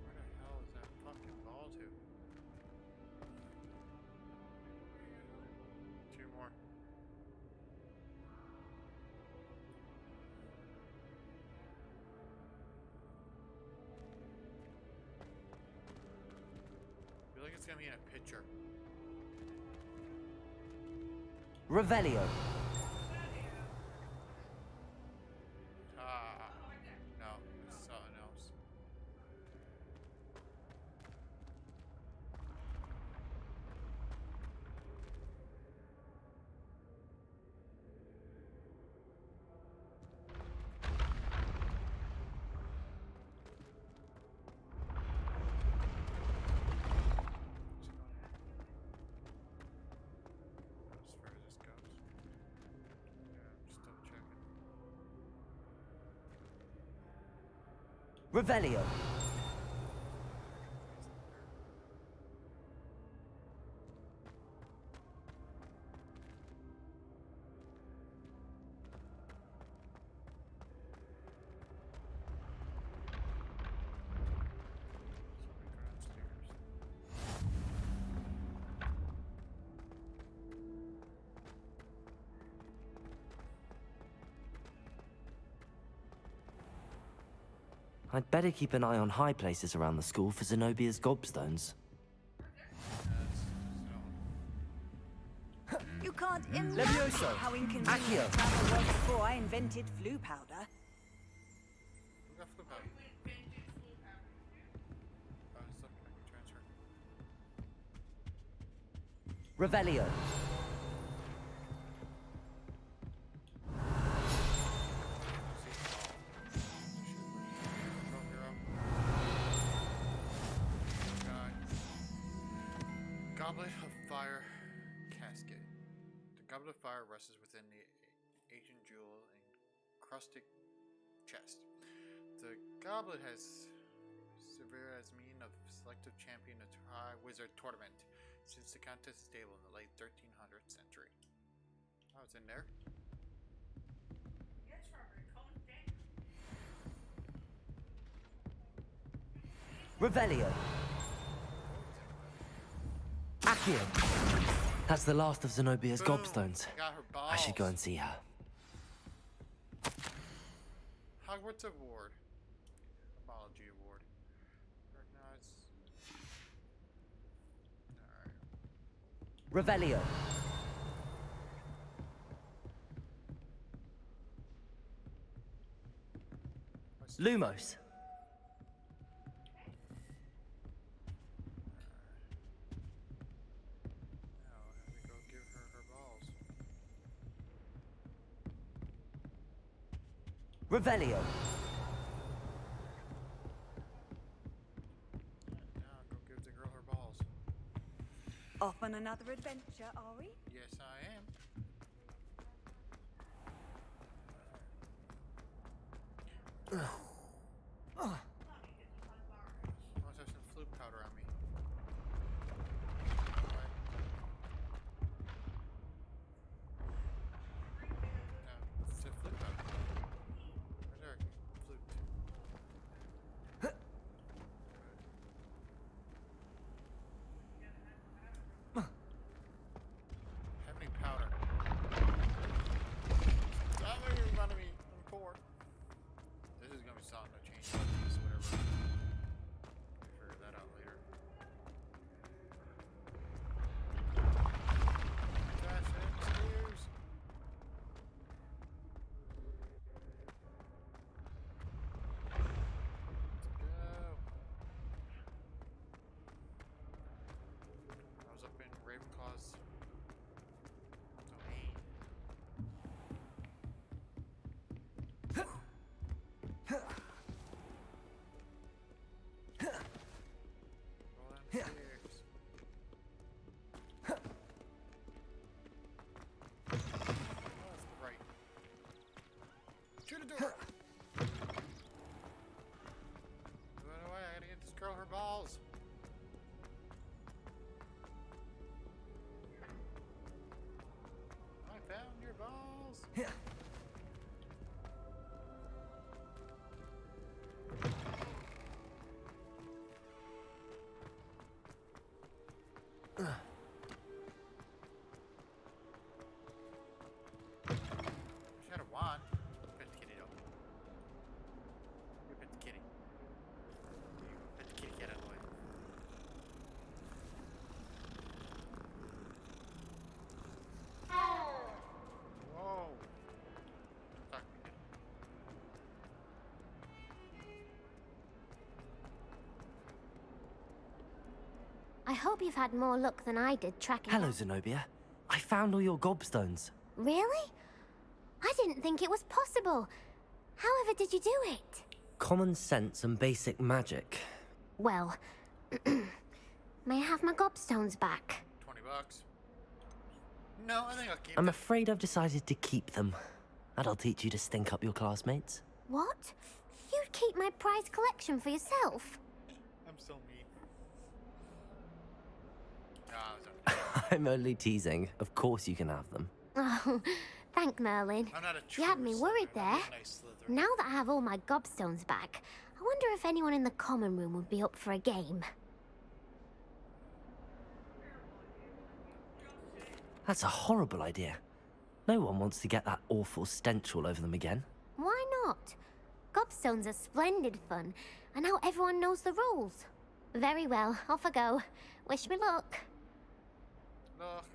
Where the hell is that fucking ball to? Two more. I feel like it's gonna be in a picture. Revelio. Ah, no, it's something else. As far as this goes. Yeah, I'm just double checking. Revelio. I'd better keep an eye on high places around the school for Zenobia's gobstones. You can't imagine Levioso. how inconvenient Accio. travel was before I invented flu powder. Who got flip out? Stuff I can transfer. Revelio. Goblet of Fire Casket. The Goblet of Fire rests within the ancient jewel encrusted chest. The goblet has served as mean of selective champion a Tri-Wizard tournament since the contest is stable in the late 1300th century. Oh, it's in there? Revelio. Accio! That's the last of Zenobia's Boom. gobstones. Got her I should go balls. and see her. Hogwarts Award. Apology Award. Recognize. Alright. Revelio. Lumos. Now I have to go give her her balls. Revelio. Now go give the girl her balls. Off on another adventure, are we? Yes, I am. I must have some flute powder on me. No, it's a flute powder. Where's our flute? Have any powder? Stop making fun of me. I'm poor. This is gonna be something to change these, whatever. We'll figure that out later. Dash excuse. Let's go. I was up in Ravenclaw's domain. Shoot a door! Run away, I gotta get this girl her balls. I found your balls. She had a wand. Pet the kitty though. You pet the kitty. You pet the kitty cat out of the way. Whoa. Talk to me, I hope you've had more luck than I did tracking Hello, down- Zenobia. I found all your gobstones. Really? I didn't think it was possible. However did you do it? Common sense and basic magic. Well, may I have my gobstones back? $20. No, I think I'll keep I'm them. afraid I've decided to keep them. That'll teach you to stink up your classmates. What? You'd keep my prized collection for yourself? I'm so mean. No, I was okay. I'm only teasing. Of course you can have them. Oh, thank Merlin. I'm not a You had me true worried Slytherin, I'm there. just a nice Slytherin. Now that I have all my gobstones back, I wonder if anyone in the common room would be up for a game. That's a horrible idea. No one wants to get that awful stench all over them again. Why not? Gobstones are splendid fun, and now everyone knows the rules. Very well, off I go. Wish me luck. Look.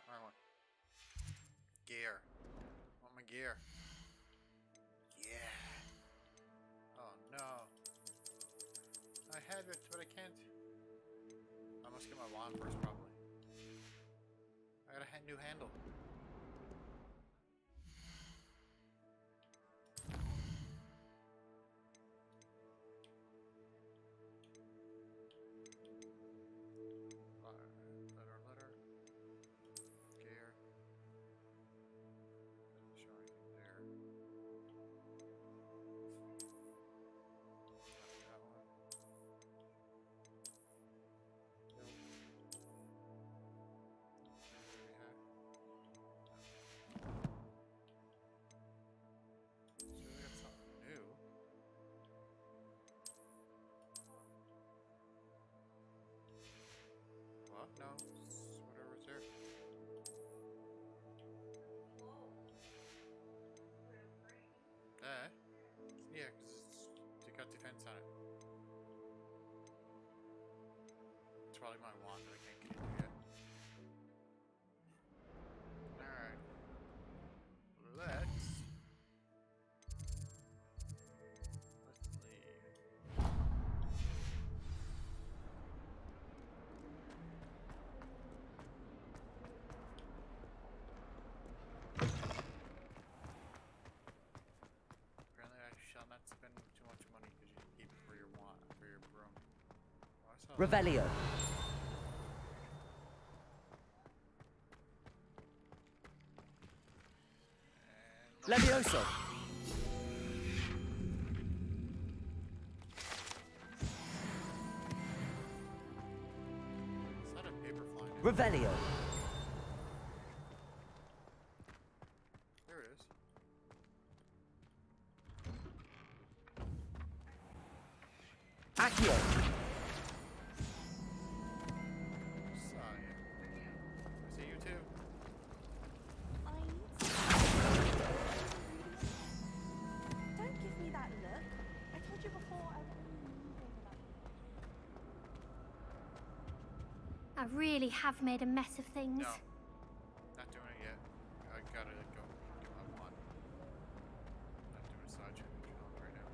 Wrong one. Gear. I want my gear. Yeah. Oh no. I have it, but I can't. I must get my wand first, probably. I got a new handle. Letter. Gear. Doesn't show anything there. That one. Nope. So we got something new. What? No. Whatever's there. Yeah, because it's got defense on it. It's probably my wand that I can't get into yet. Revelio. Levioso. Is that a paper flying? Revelio. There it is. Accio. Saya. Is it you too? Don't give me that look. I told you before I wouldn't be moving about I really have made a mess of things. No. Not doing it yet. I gotta go do my one. Not doing a side challenge right now.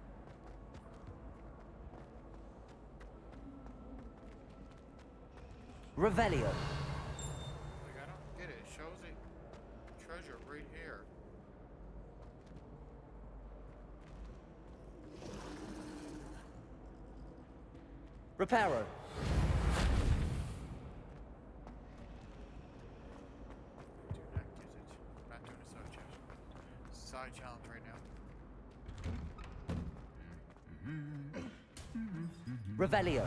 Revelio. Like, I don't get it. It shows it treasure right here. Reparo. Do not get it. Not doing a side challenge. Side challenge right now. Revelio.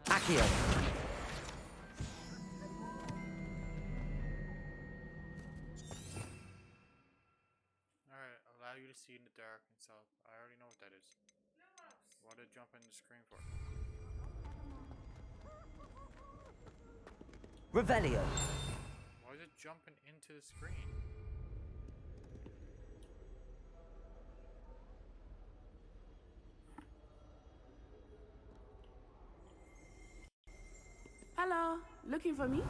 Accio. Alright, allow you to see in the dark and so I already know what that is. What did jump in the screen for? Revelio. Why is it jumping into the screen? Hello, looking for me?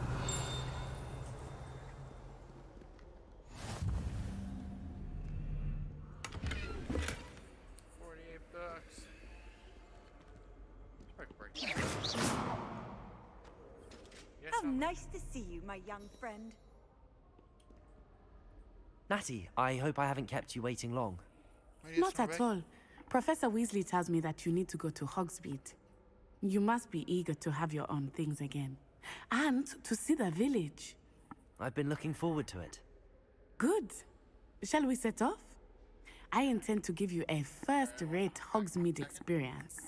$48. Yes, How nice to see you, my young friend. Natty, I hope I haven't kept you waiting long. Not at all. Professor Weasley tells me that you need to go to Hogsmeade. You must be eager to have your own things again. And to see the village. I've been looking forward to it. Good. Shall we set off? I intend to give you a first-rate Hogsmeade experience.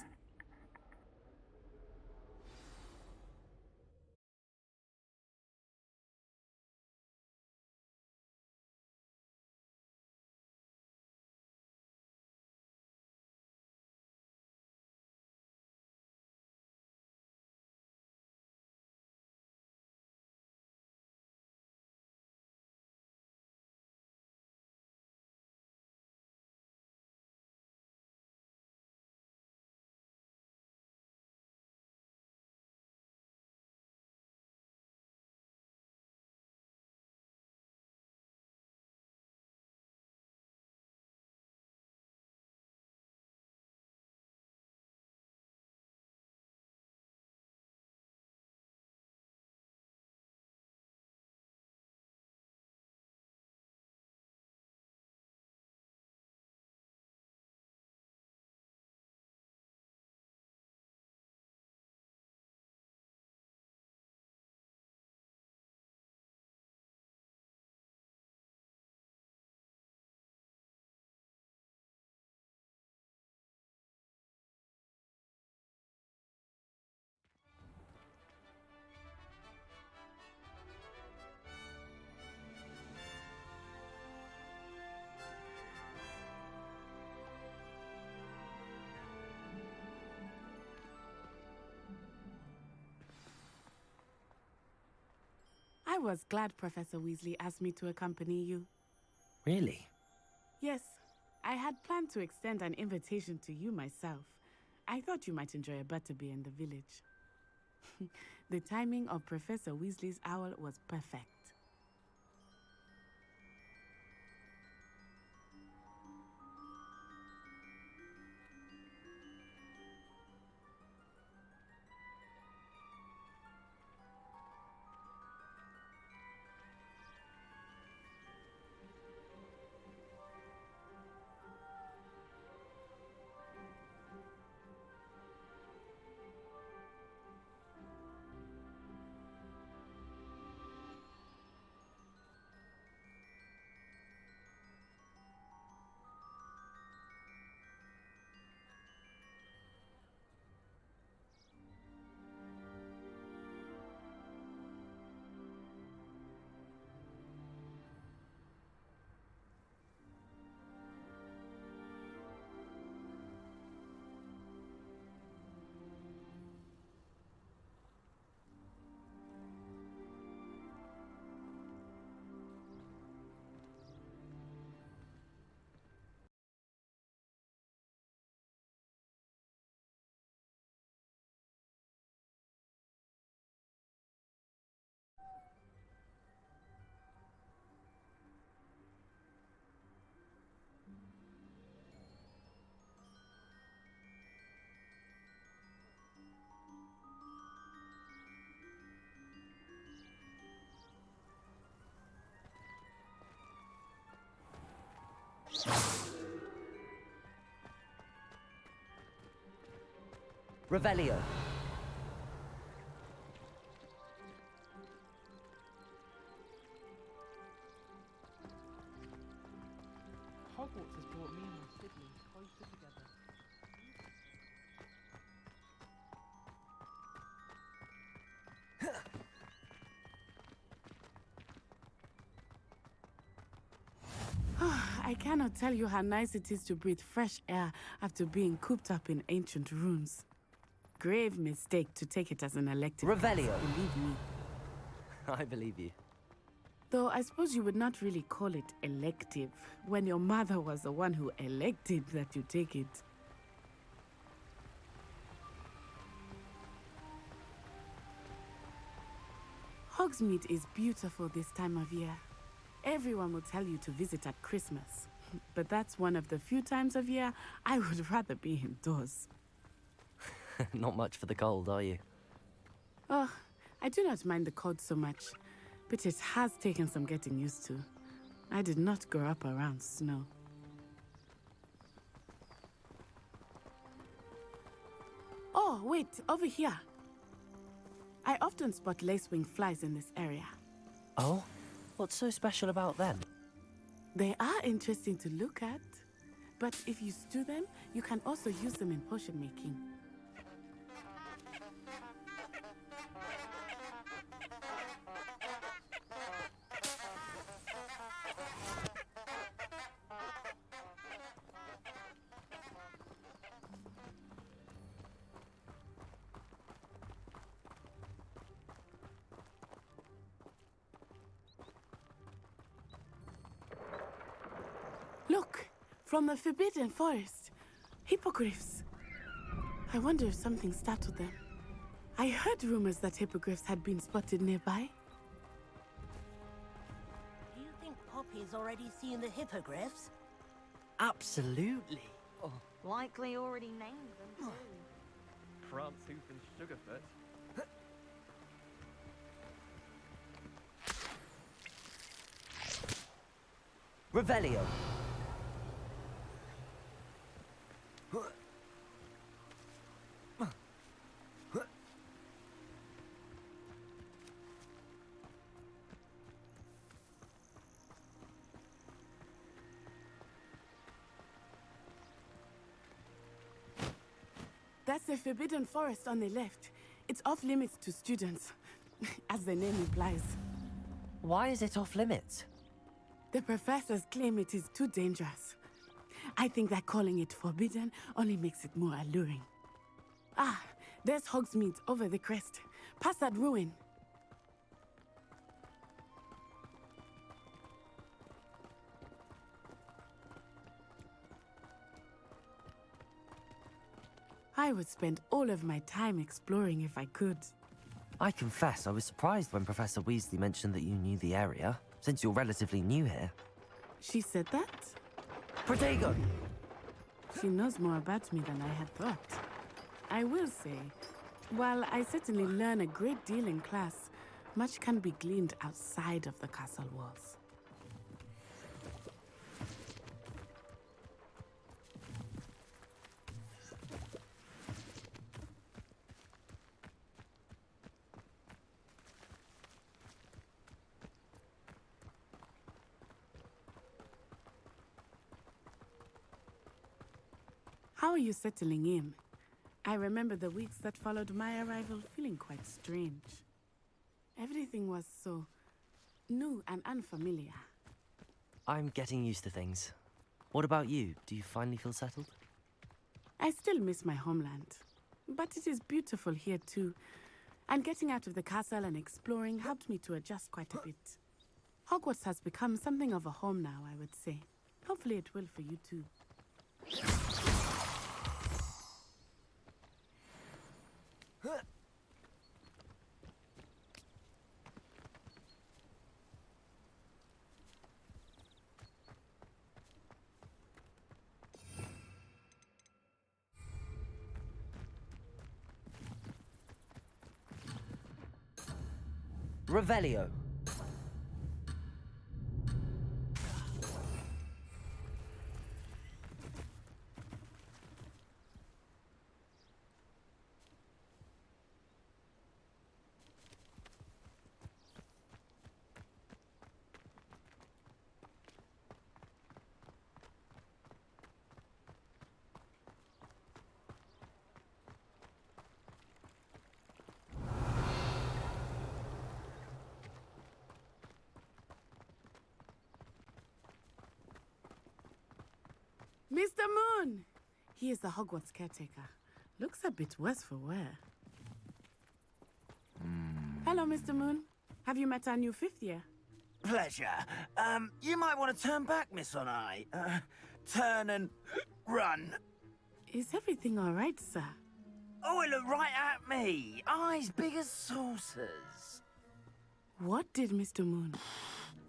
I was glad Professor Weasley asked me to accompany you. Really? Yes, I had planned to extend an invitation to you myself. I thought you might enjoy a butterbeer in the village. The timing of Professor Weasley's owl was perfect. Revelio. Hogwarts has brought me and my siblings closer together. I cannot tell you how nice it is to breathe fresh air after being cooped up in ancient rooms. Grave mistake to take it as an elective class, Revelio. believe me. I believe you. Though I suppose you would not really call it elective when your mother was the one who elected that you take it. Hogsmeade is beautiful this time of year. Everyone will tell you to visit at Christmas, but that's one of the few times of year I would rather be indoors. Not much for the cold, are you? Oh, I do not mind the cold so much, but it has taken some getting used to. I did not grow up around snow. Oh, wait, over here. I often spot lacewing flies in this area. Oh? What's so special about them? They are interesting to look at, but if you stew them, you can also use them in potion making. Look, from the Forbidden Forest. Hippogriffs. I wonder if something startled them. I heard rumors that hippogriffs had been spotted nearby. Do you think Poppy's already seen the hippogriffs? Absolutely. Oh. Likely already named them too. Prance-Tooth and Sugarfoot. Revelio. That's the Forbidden Forest on the left. It's off limits to students, as the name implies. Why is it off limits? The professors claim it is too dangerous. I think that calling it forbidden only makes it more alluring. Ah, there's Hogsmeade over the crest. Past that ruin. I would spend all of my time exploring if I could. I confess I was surprised when Professor Weasley mentioned that you knew the area, since you're relatively new here. She said that? Protego! She knows more about me than I had thought. I will say, while I certainly learn a great deal in class, much can be gleaned outside of the castle walls. How are you settling in? I remember the weeks that followed my arrival feeling quite strange. Everything was so new and unfamiliar. I'm getting used to things. What about you? Do you finally feel settled? I still miss my homeland, but it is beautiful here too. And getting out of the castle and exploring helped me to adjust quite a bit. Hogwarts has become something of a home now, I would say. Hopefully it will for you too. Revelio. Mr. Moon! He is the Hogwarts caretaker. Looks a bit worse for wear. Hello, Mr. Moon. Have you met our new fifth year? Pleasure. You might want to turn back, Miss On Eye. Turn and run. Is everything all right, sir? Oh, it looked right at me. Eyes big as saucers. What did Mr. Moon?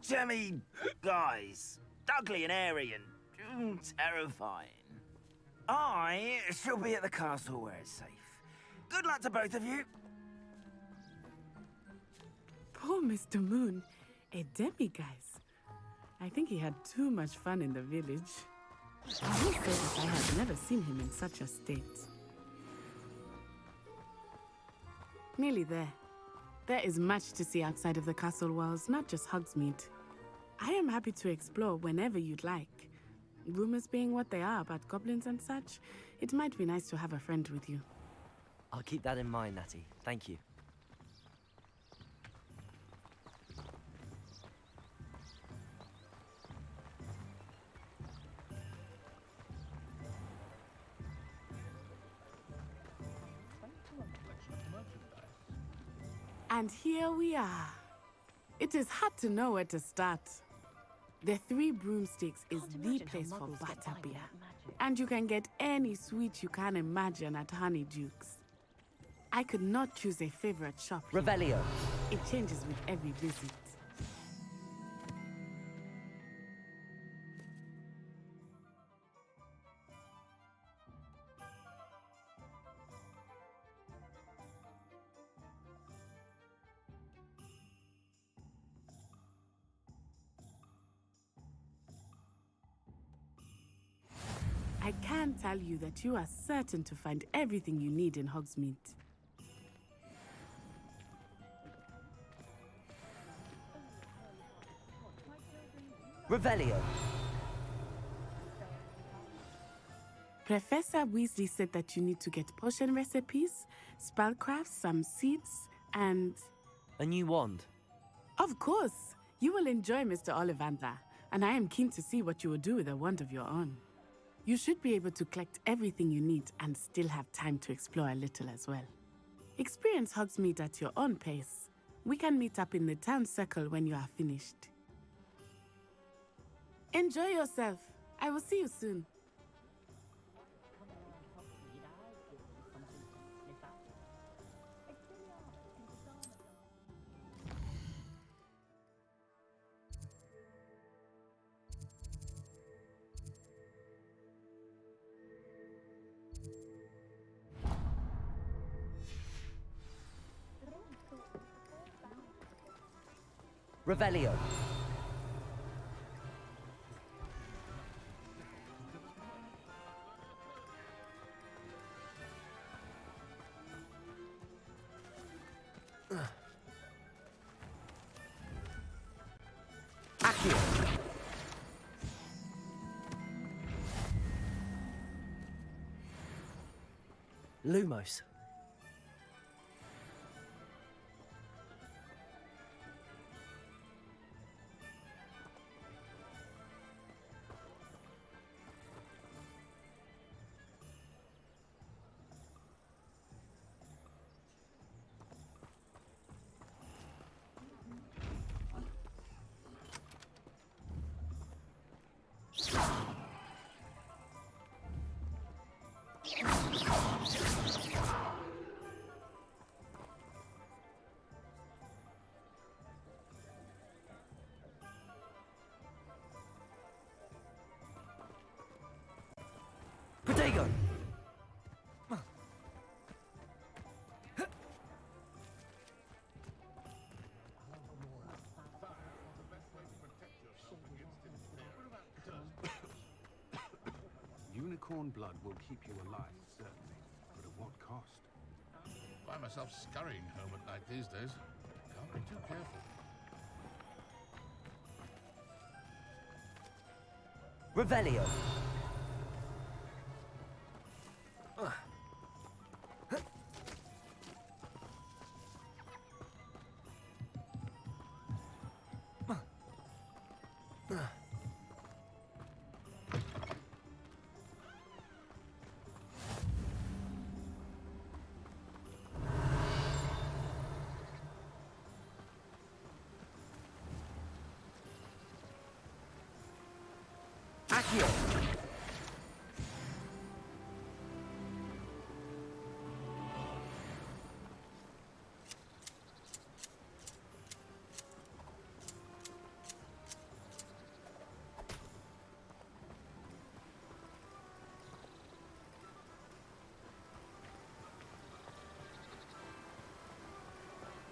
Jemmy guys. Ugly and airy and terrifying. I shall be at the castle where it's safe. Good luck to both of you. Poor Mr. Moon. A demiguise. I think he had too much fun in the village. I will say that I have never seen him in such a state. Nearly there. There is much to see outside of the castle walls, not just Hogsmeade. I am happy to explore whenever you'd like. Rumors being what they are about goblins and such, it might be nice to have a friend with you. I'll keep that in mind, Natty. Thank you. And here we are. It is hard to know where to start. The Three Broomsticks is the place for butterbeer. And you can get any sweet you can imagine at Honeyduke's. I could not choose a favorite shop here. Revelio. It changes with every visit. I can tell you that you are certain to find everything you need in Hogsmeade. Revelio. Professor Weasley said that you need to get potion recipes, spellcrafts, some seeds, and... A new wand. Of course! You will enjoy Mr. Ollivander, and I am keen to see what you will do with a wand of your own. You should be able to collect everything you need and still have time to explore a little as well. Experience Hogsmeade at your own pace. We can meet up in the town circle when you are finished. Enjoy yourself. I will see you soon. Revelio. Accio. Lumos. Protego! Unicorn blood will keep you alive, certainly. But at what cost? Find myself scurrying home at night these days. Can't be too careful. Revelio. Accio!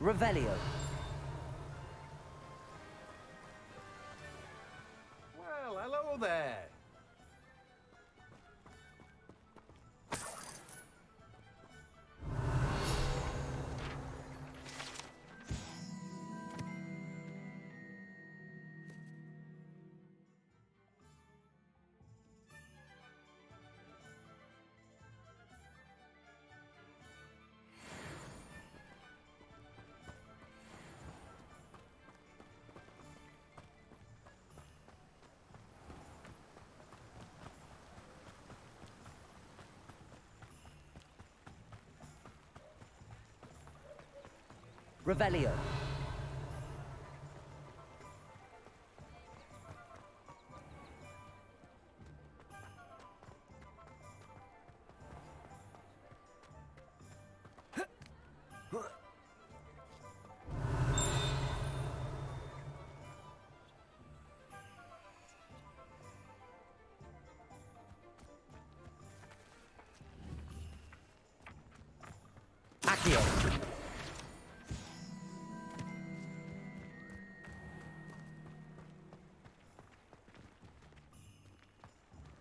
Revelio. Well, hello there. Revelio. Accio.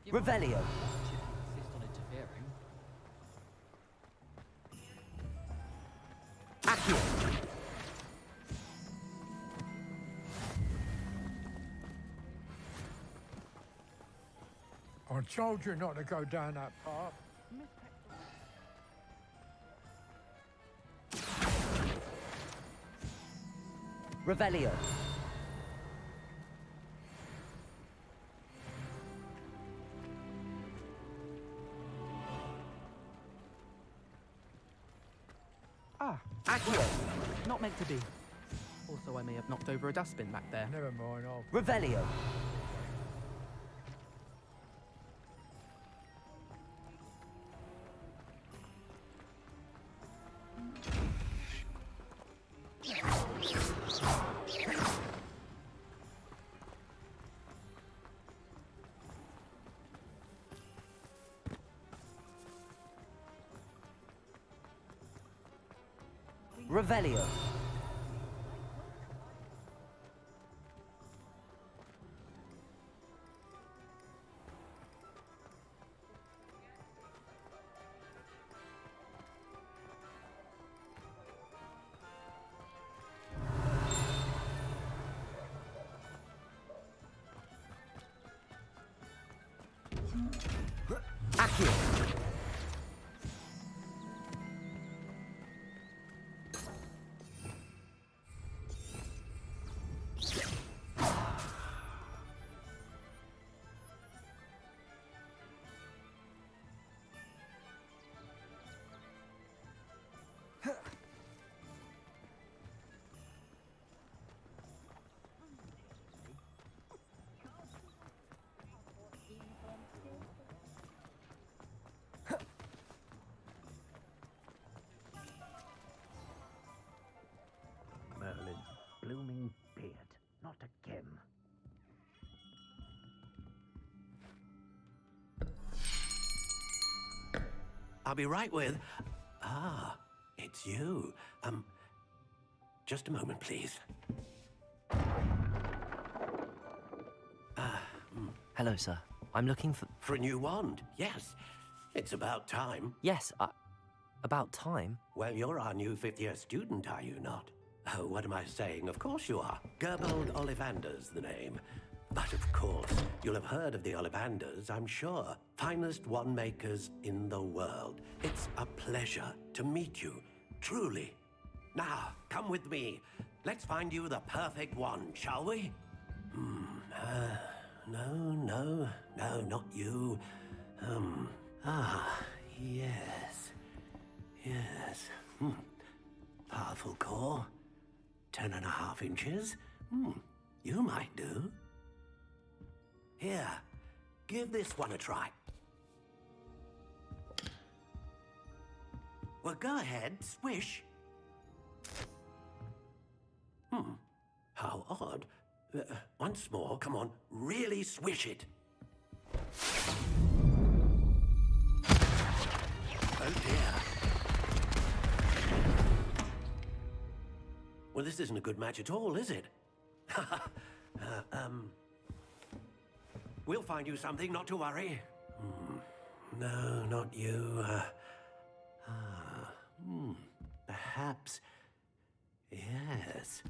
Revelio. Insist on interfering. Accio. I told you not to go down that path. Revelio. Ah, Accio. not meant to be. Also, I may have knocked over a dustbin back there. Never mind, I'll... Revelio. Revelio. Accio. Merlin's blooming beard. Not again. I'll be right with... Ah, it's you. Just a moment, please. Hello, sir. I'm looking for... For a new wand, yes. It's about time. Yes, about time? Well, you're our new fifth-year student, are you not? Oh, what am I saying? Of course you are. Gerbold Ollivander's the name. But of course, you'll have heard of the Ollivanders, I'm sure. Finest wand makers in the world. It's a pleasure to meet you, truly. Now, come with me. Let's find you the perfect wand, shall we? No, not you. Yes. Powerful core. 10.5 inches. You might do. Here, Give this one a try. Well, go ahead, swish. How odd. Once more, come on, really swish it. Oh dear. Well, this isn't a good match at all, is it? We'll find you something, not to worry. No, not you. Perhaps. Yes.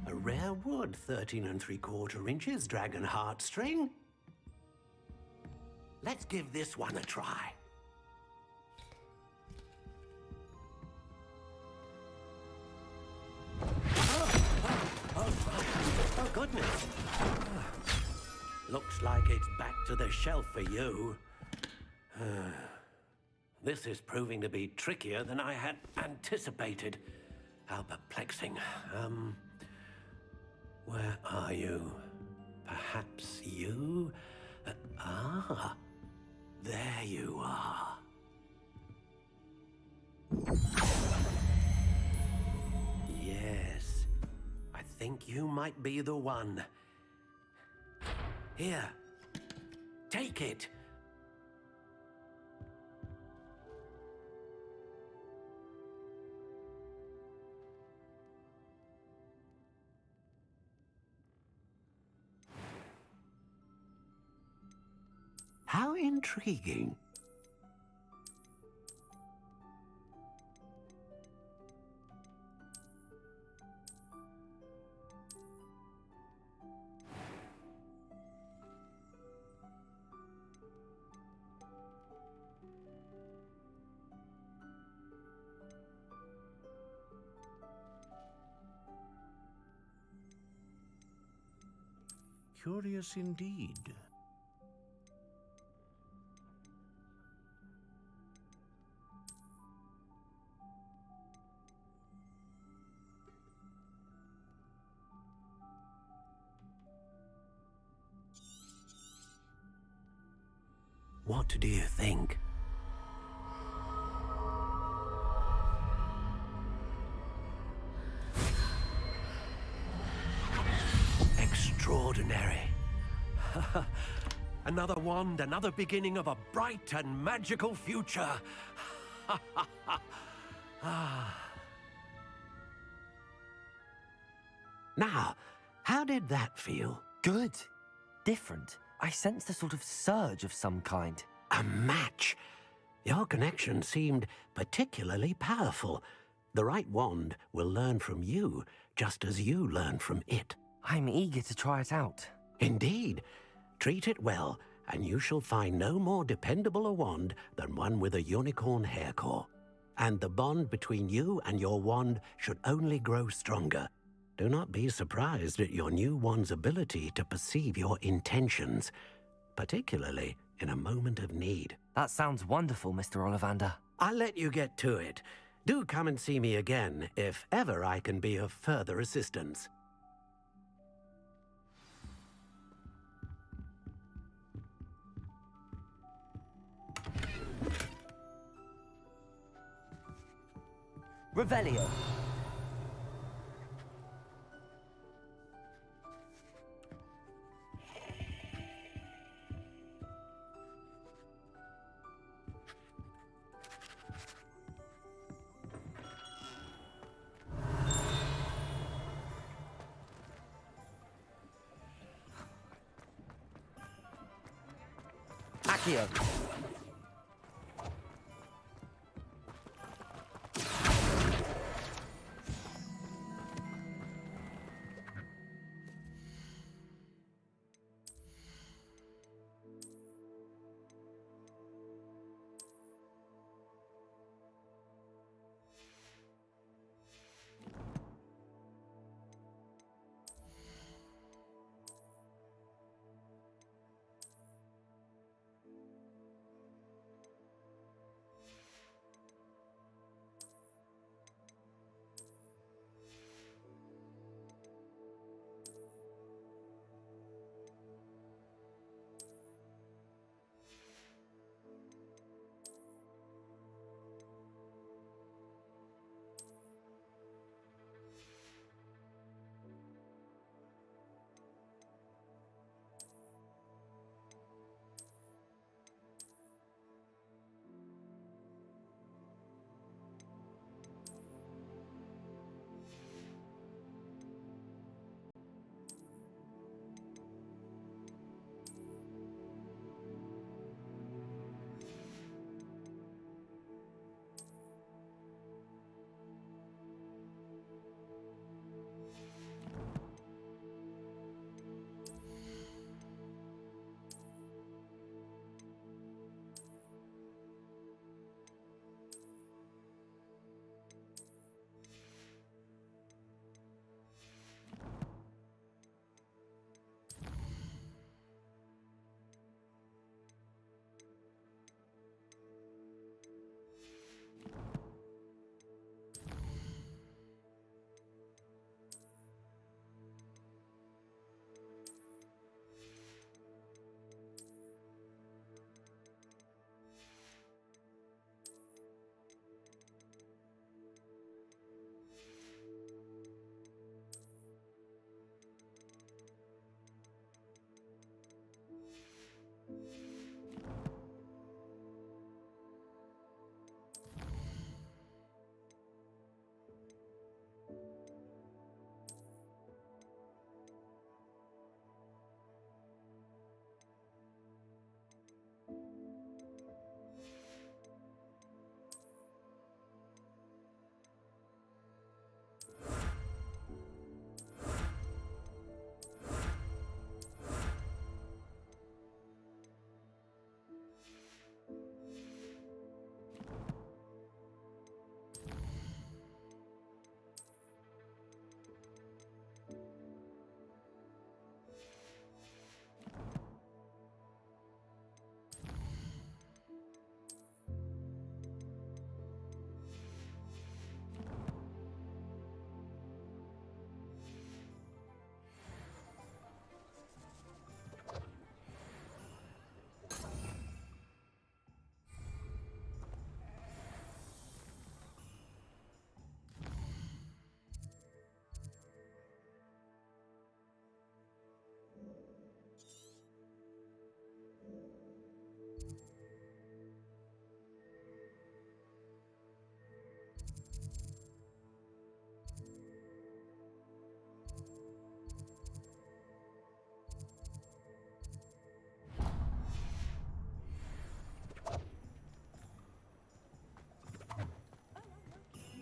A rare wood, 13 3/4 inches, dragon heartstring. Let's give this one a try. Oh, goodness. Looks like it's back to the shelf for you. This is proving to be trickier than I had anticipated. How perplexing. Where are you? Perhaps you? There you are. Yes, I think you might be the one. Here, take it. How intriguing. Curious indeed. What do you think? Extraordinary. Another wand, another beginning of a bright and magical future. Now, how did that feel? Good. Different. I sensed a sort of surge of some kind. A match? Your connection seemed particularly powerful. The right wand will learn from you, just as you learn from it. I'm eager to try it out. Indeed. Treat it well, and you shall find no more dependable a wand than one with a unicorn hair core. And the bond between you and your wand should only grow stronger. Do not be surprised at your new wand's ability to perceive your intentions, particularly in a moment of need. That sounds wonderful, Mr. Ollivander. I'll let you get to it. Do come and see me again if ever I can be of further assistance. Revelio. Accio.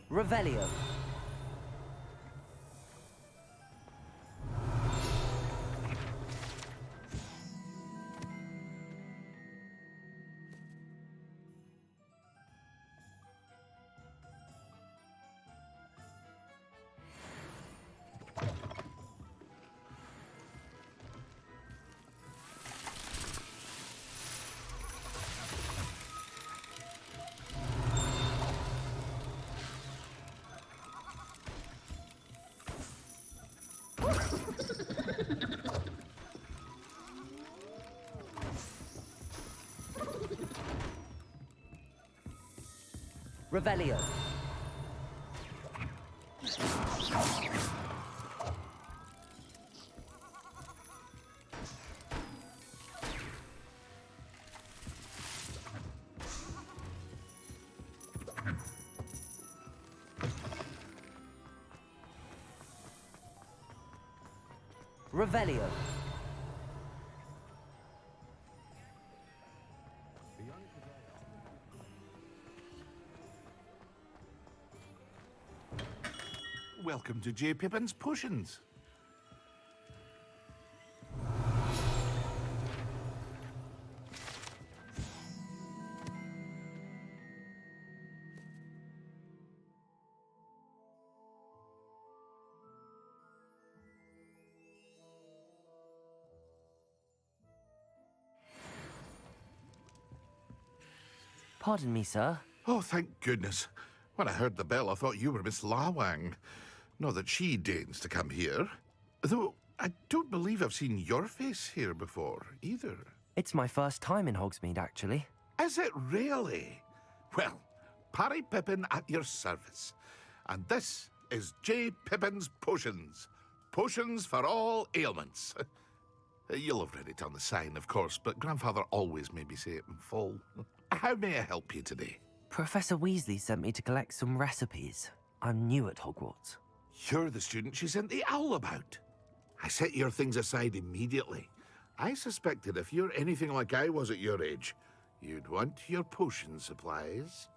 Revelio. Revelio. Revelio. Welcome to J. Pippin's Potions. Pardon me, sir. Oh, thank goodness. When I heard the bell, I thought you were Miss Lawang. Not that she deigns to come here. Though I don't believe I've seen your face here before, either. It's my first time in Hogsmeade, actually. Is it really? Well, Parry Pippin at your service. And this is J. Pippin's Potions. Potions for all ailments. You'll have read it on the sign, of course, but Grandfather always made me say it in full. How may I help you today? Professor Weasley sent me to collect some recipes. I'm new at Hogwarts. You're the student she sent the owl about. I set your things aside immediately. I suspected if you're anything like I was at your age, you'd want your potion supplies.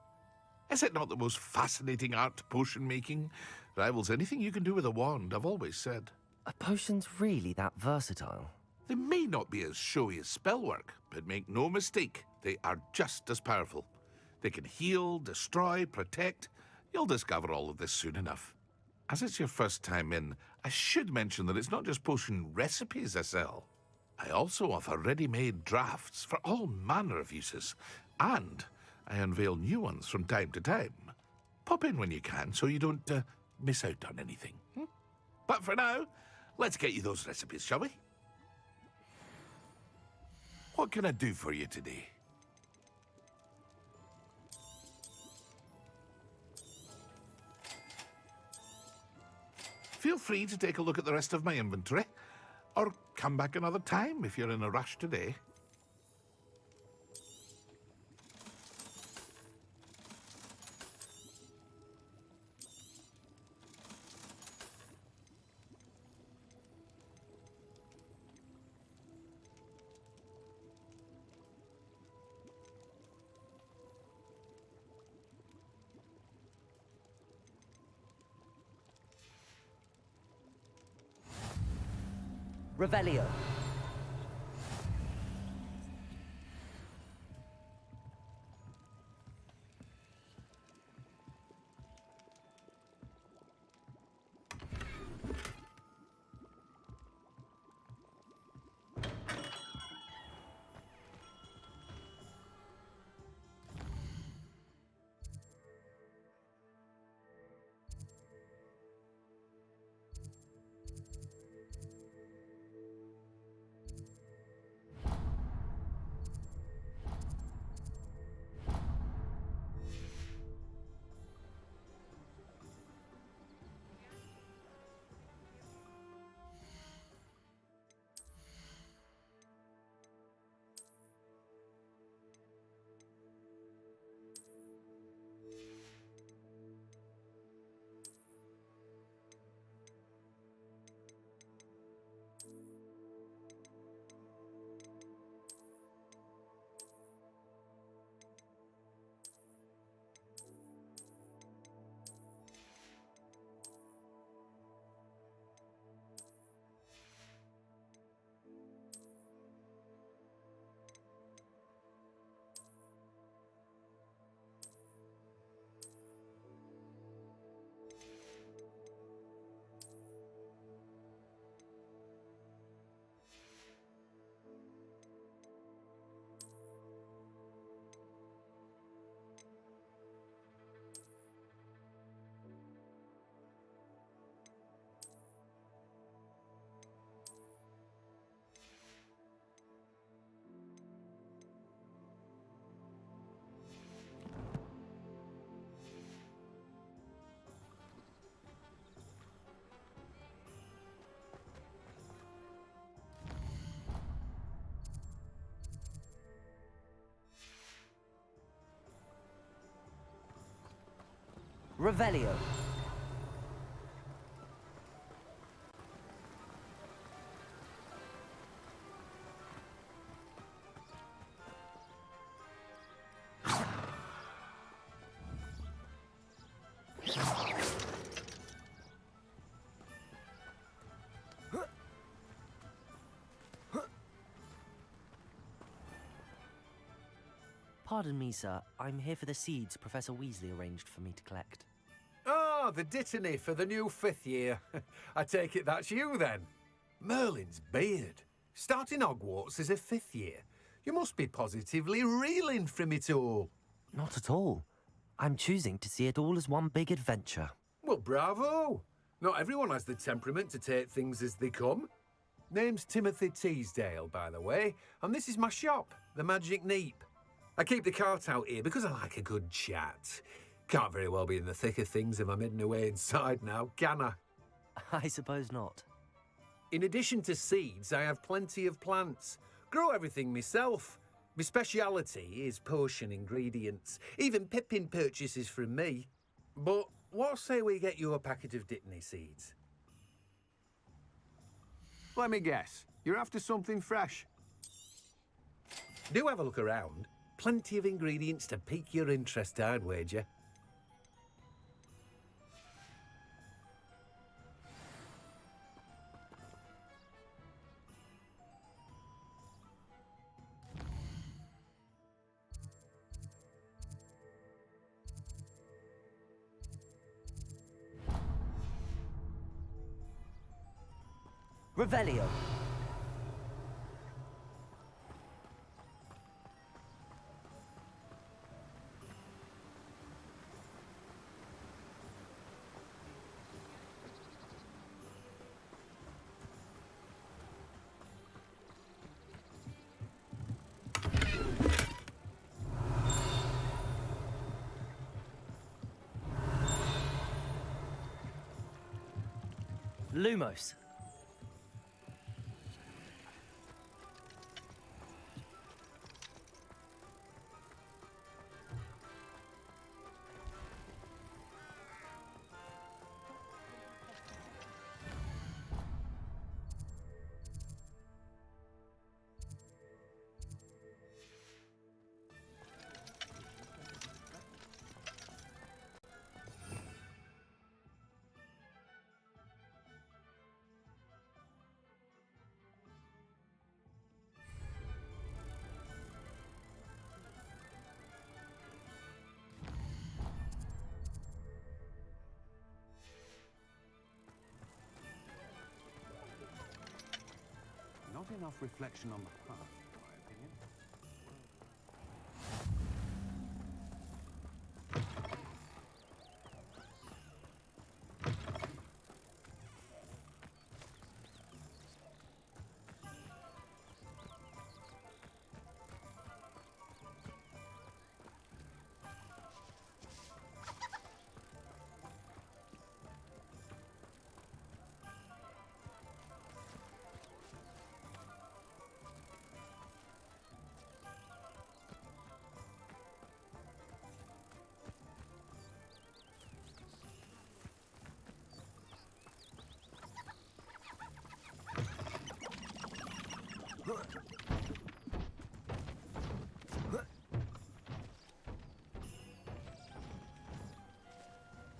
Is it not the most fascinating art, potion making? Rivals anything you can do with a wand, I've always said. Are potions really that versatile? They may not be as showy as spellwork, but make no mistake, they are just as powerful. They can heal, destroy, protect. You'll discover all of this soon enough. As it's your first time in, I should mention that it's not just potion recipes I sell. I also offer ready-made drafts for all manner of uses, and I unveil new ones from time to time. Pop in when you can so you don't miss out on anything. But for now, let's get you those recipes, shall we? What can I do for you today? Feel free to take a look at the rest of my inventory, or come back another time if you're in a rush today. Revelio. Revelio. Pardon me, sir. I'm here for the seeds Professor Weasley arranged for me to collect. Ah, the dittany for the new 5th year. I take it that's you, then. Merlin's beard. Starting Hogwarts as a 5th year. You must be positively reeling from it all. Not at all. I'm choosing to see it all as one big adventure. Well, bravo. Not everyone has the temperament to take things as they come. Name's Timothy Teasdale, by the way, and this is my shop, the Magic Neep. I keep the cart out here because I like a good chat. Can't very well be in the thick of things if I'm hidden away inside now, can I? I suppose not. In addition to seeds, I have plenty of plants. Grow everything myself. My speciality is potion ingredients. Even Pippin purchases from me. But what say we get you a packet of Dittany seeds? Let me guess. You're after something fresh. Do have a look around. Plenty of ingredients to pique your interest, I'd wager. Revelio. Lumos. Not enough reflection on the path, in my opinion.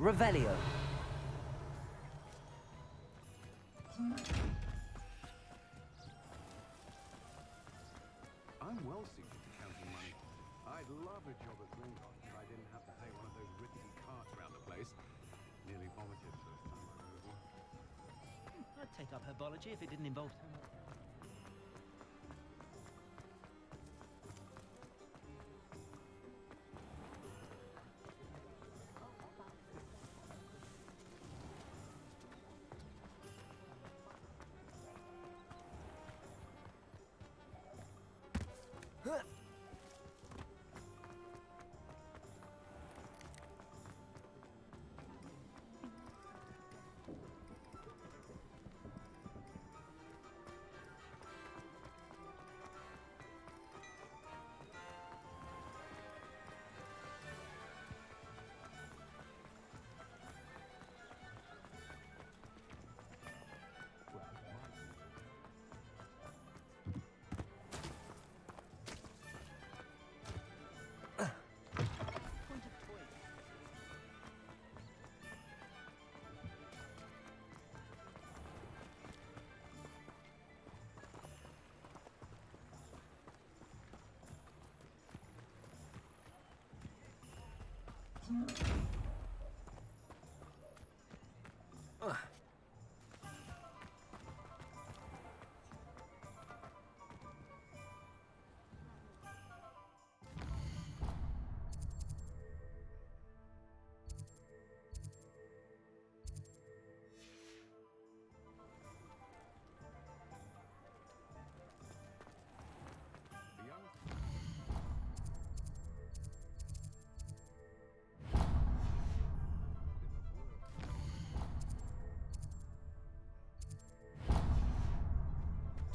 Revelio. I'm well suited to counting money. I'd love a job at Gringotts if I didn't have to pay one of those rickety carts around the place. Nearly vomited first time I rode one. I'd take up herbology if it didn't involve so much.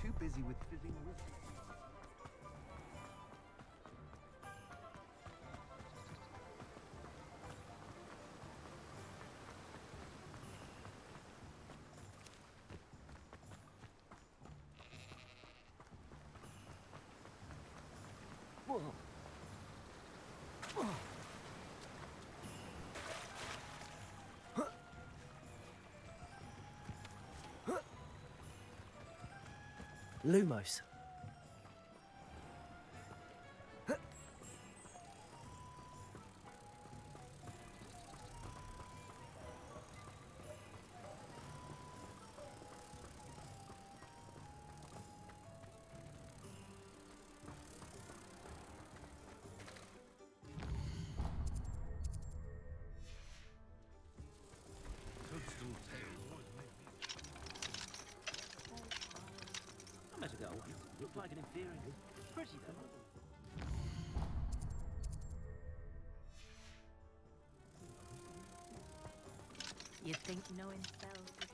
Too busy with fizzing whiskey. Lumos. I measured it all. Looked like an inferior. Pretty though. You'd think knowing spells would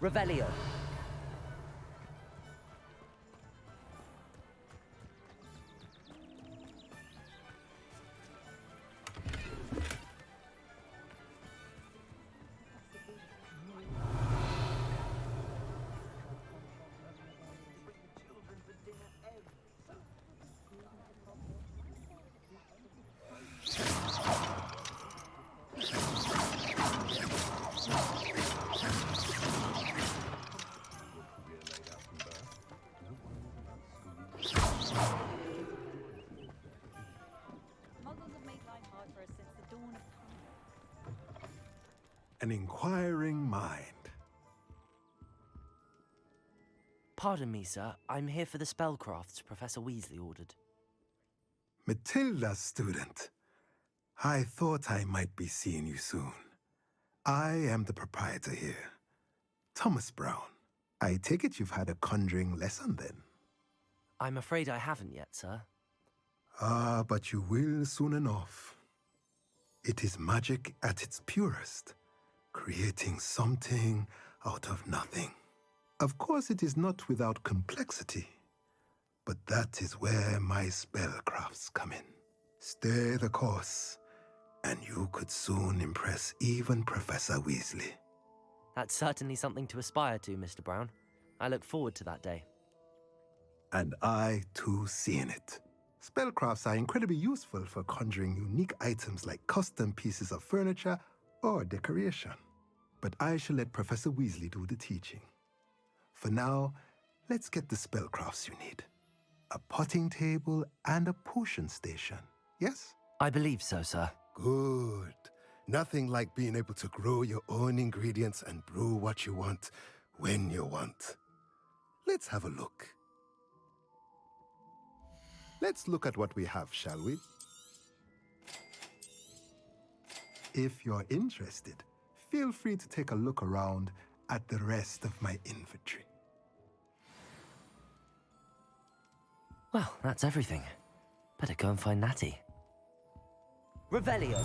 Revelio. An inquiring mind. Pardon me, sir. I'm here for the spellcrafts Professor Weasley ordered. Matilda's student. I thought I might be seeing you soon. I am the proprietor here, Thomas Brown. I take it you've had a conjuring lesson then? I'm afraid I haven't yet, sir. Ah, but you will soon enough. It is magic at its purest, creating something out of nothing. Of course, it is not without complexity, but that is where my spellcrafts come in. Stay the course, and you could soon impress even Professor Weasley. That's certainly something to aspire to, Mr. Brown. I look forward to that day. And I, too, see in it. Spellcrafts are incredibly useful for conjuring unique items like custom pieces of furniture or decoration. But I shall let Professor Weasley do the teaching. For now, let's get the spellcrafts you need. A potting table and a potion station, yes? I believe so, sir. Good. Nothing like being able to grow your own ingredients and brew what you want when you want. Let's have a look. Let's look at what we have, shall we? If you're interested, feel free to take a look around at the rest of my inventory. Well, that's everything. Better go and find Natty. Revelio.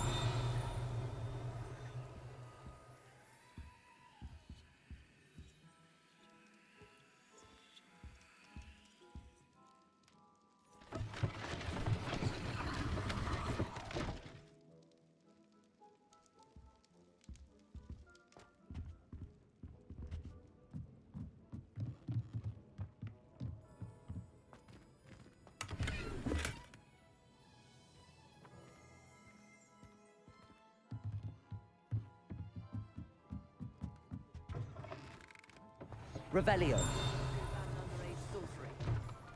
Revelio. Underage sorcery.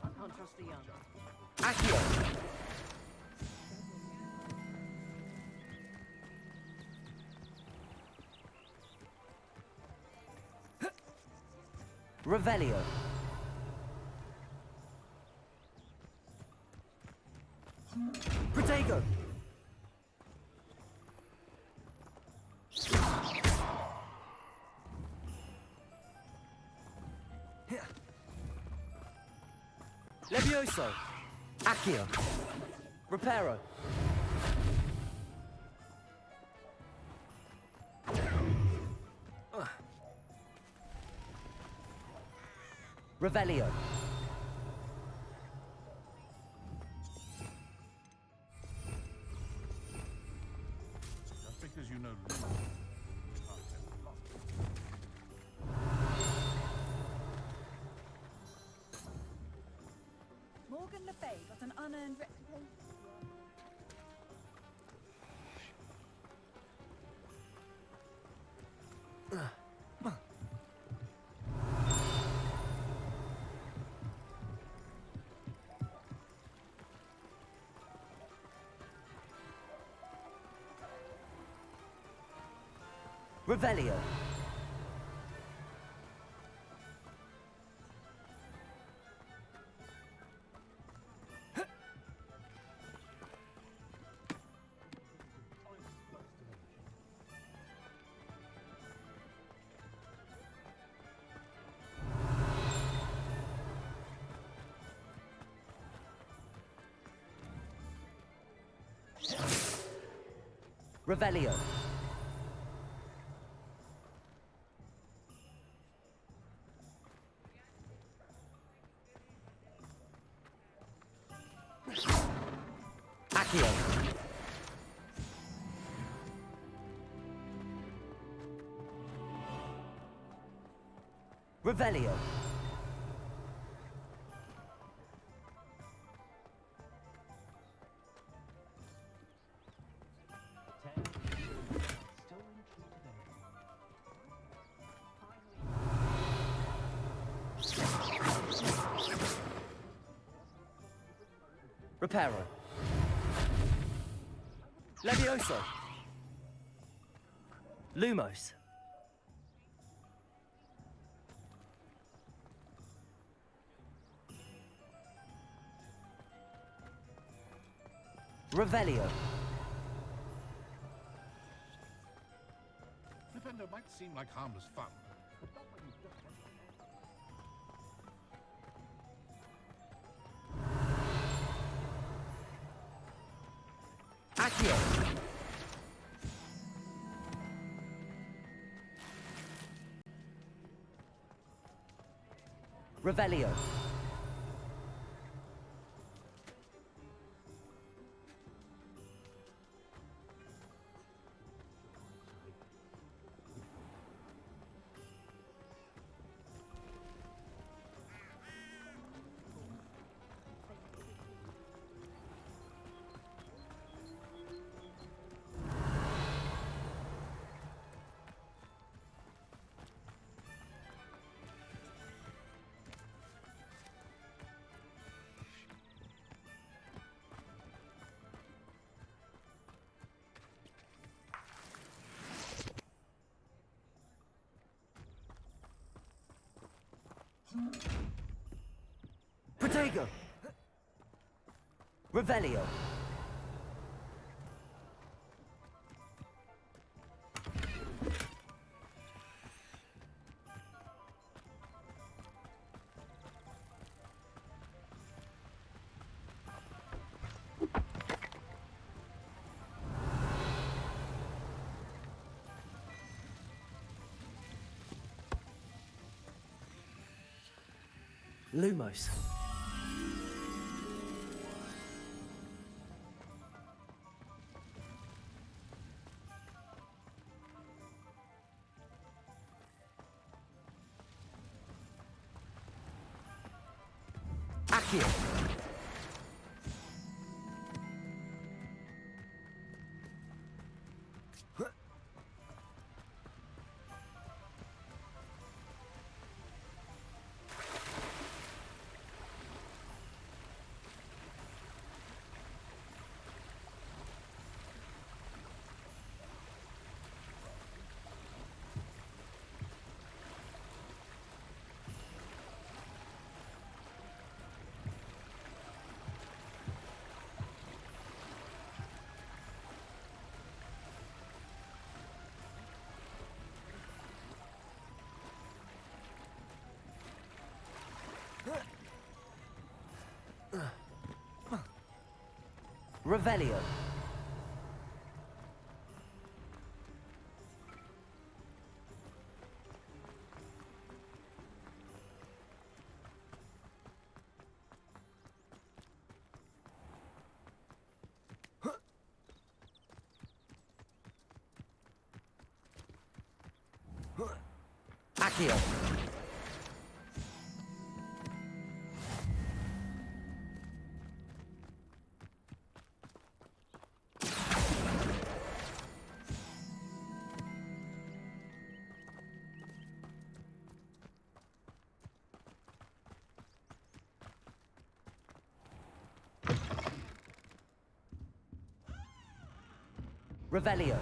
I can't trust the young. Accio. Revelio. Protego. Levioso. Accio. Reparo. Revelio. Just because you know Morgan Le Fay got an unearned reputation. Revelio. Revelio. Accio. Revelio. Reparo. Levioso. Lumos. Revelio. Defender might seem like harmless fun, but not when you've done Accio. Revelio. Protego. Revelio. Lumos. Accio. Revelio. Accio. Revelio.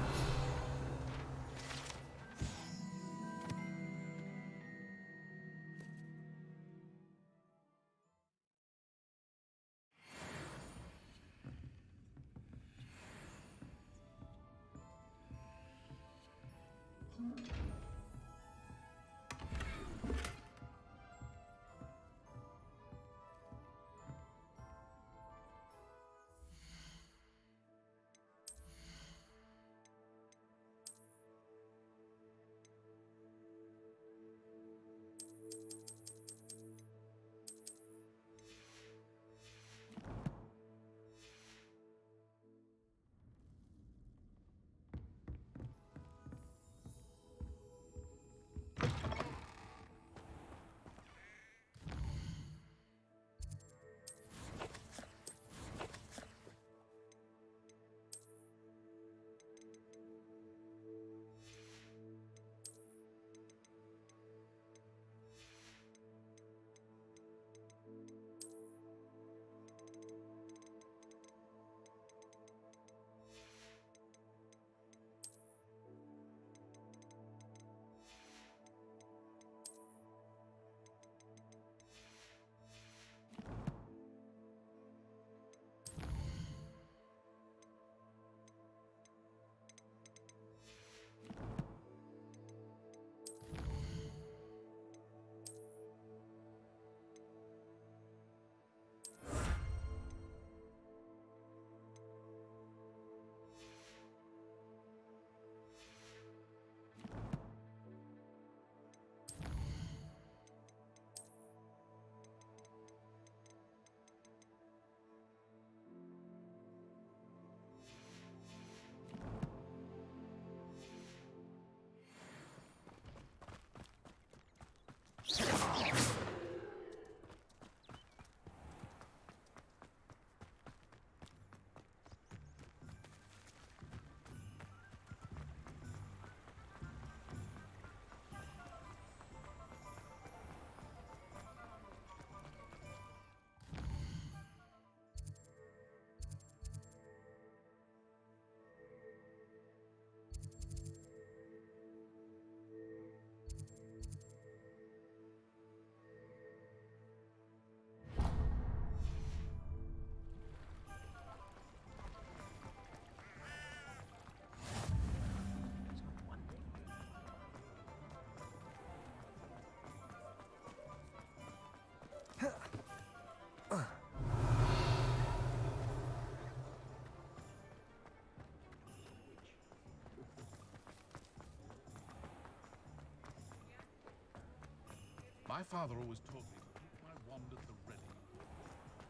My father always taught me to keep my wand at the ready.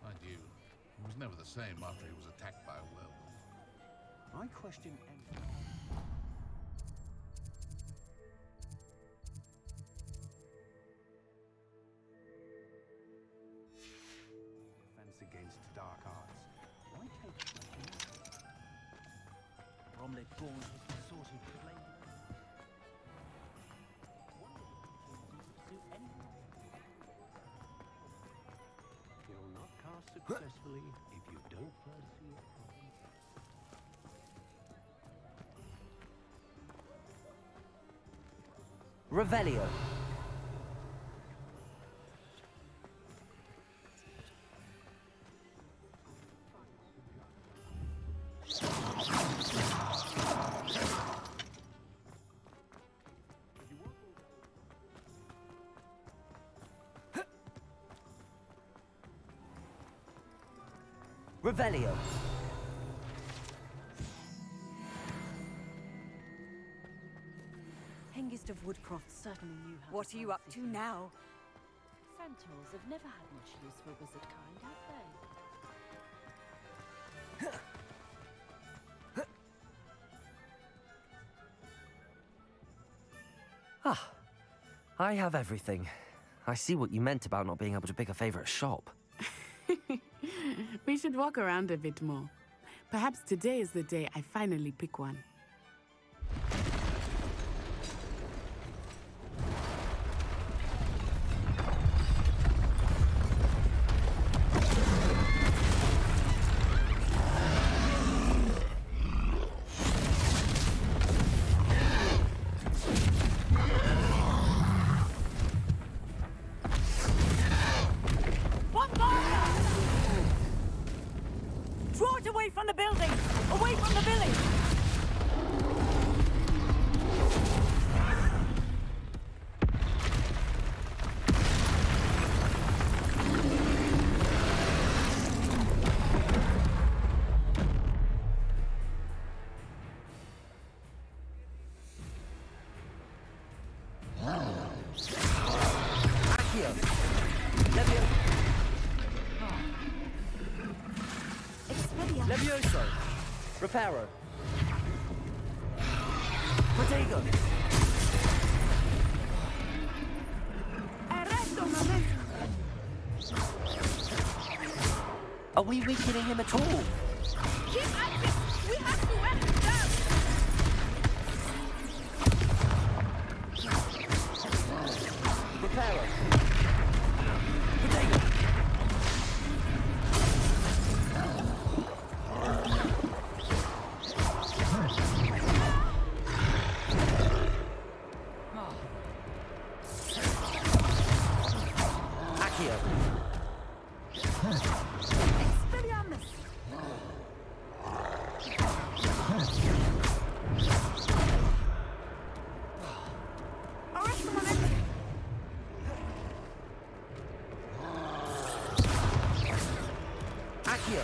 Mind you, he was never the same after he was attacked by a werewolf. I question any... Defense against dark arts. Why take something? Bromley Thorn is the sort of flame. You'll not cast successfully if you don't first see it. Revelio. Revelio. Mr. Woodcroft certainly knew how What to are you up fancy to things. now? Centaurs have never had much use for wizard kind, have they? Ah, I have everything. I see what you meant about not being able to pick a favorite shop. We should walk around a bit more. Perhaps today is the day I finally pick one. Draw it away from the building! Away from the village! Accio! Levioso! Reparo! Protego! Arresto, momento! Are we weakening him at all? Keep at it! We have to wear him down! Reparo! Protego! Accio! Expelliarmus! Arresto, momento! Accio!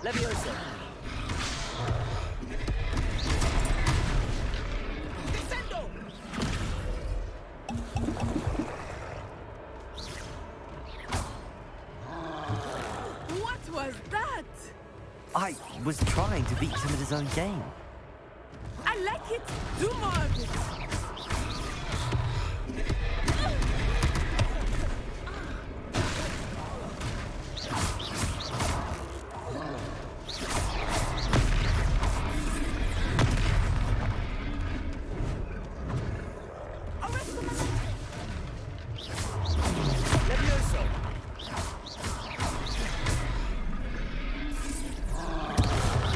Levioso! Descendo! What was that? I was trying to beat him at his own game. I like it. Do more of it. Levioso!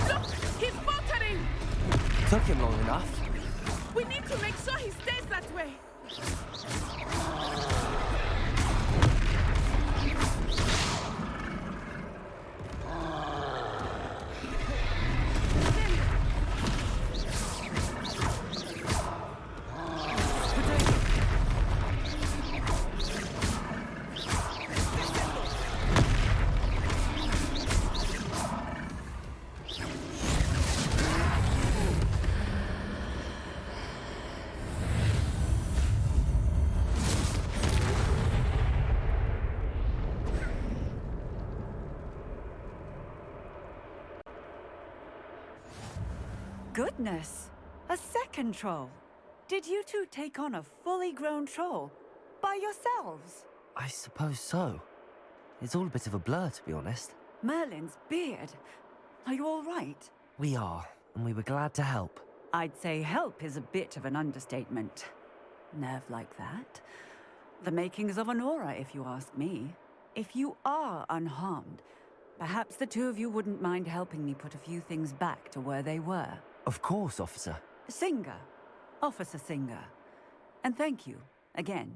Look, he's faltering. Took him long enough. We need to make sure he stays that way. Goodness! A second troll! Did you two take on a fully grown troll? By yourselves? I suppose so. It's all a bit of a blur, to be honest. Merlin's beard. Are you all right? We are, and we were glad to help. I'd say help is a bit of an understatement. Nerve like that? The makings of an aura, if you ask me. If you are unharmed, perhaps the two of you wouldn't mind helping me put a few things back to where they were. Of course, officer. Singer. Officer Singer. And thank you, again.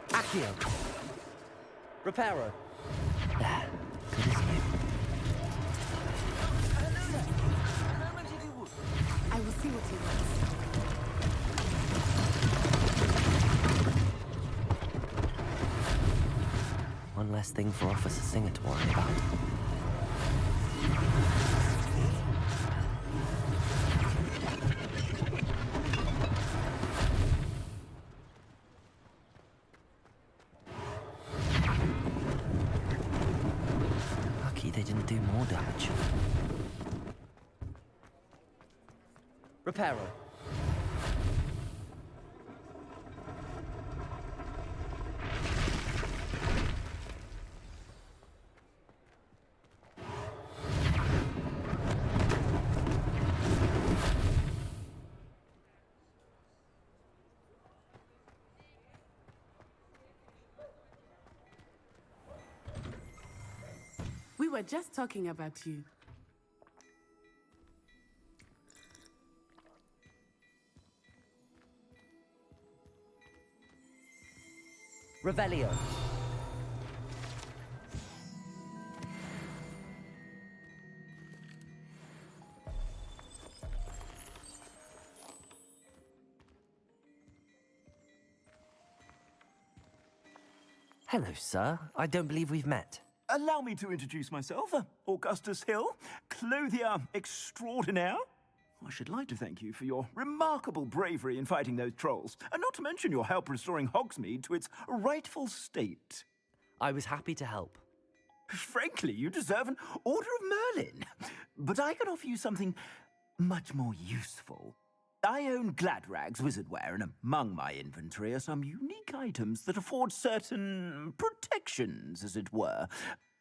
Accio! Reparo! There. Good as new. I will see what he wants. One less thing for Officer Singer to worry about. Reparo. We were just talking about you. Revelio. Hello, sir. I don't believe we've met. Allow me to introduce myself. Augustus Hill, clothier extraordinaire. I should like to thank you for your remarkable bravery in fighting those trolls, and not to mention your help restoring Hogsmeade to its rightful state. I was happy to help. Frankly, you deserve an Order of Merlin. But I can offer you something much more useful. I own Gladrag's wizardware, and among my inventory are some unique items that afford certain protections, as it were.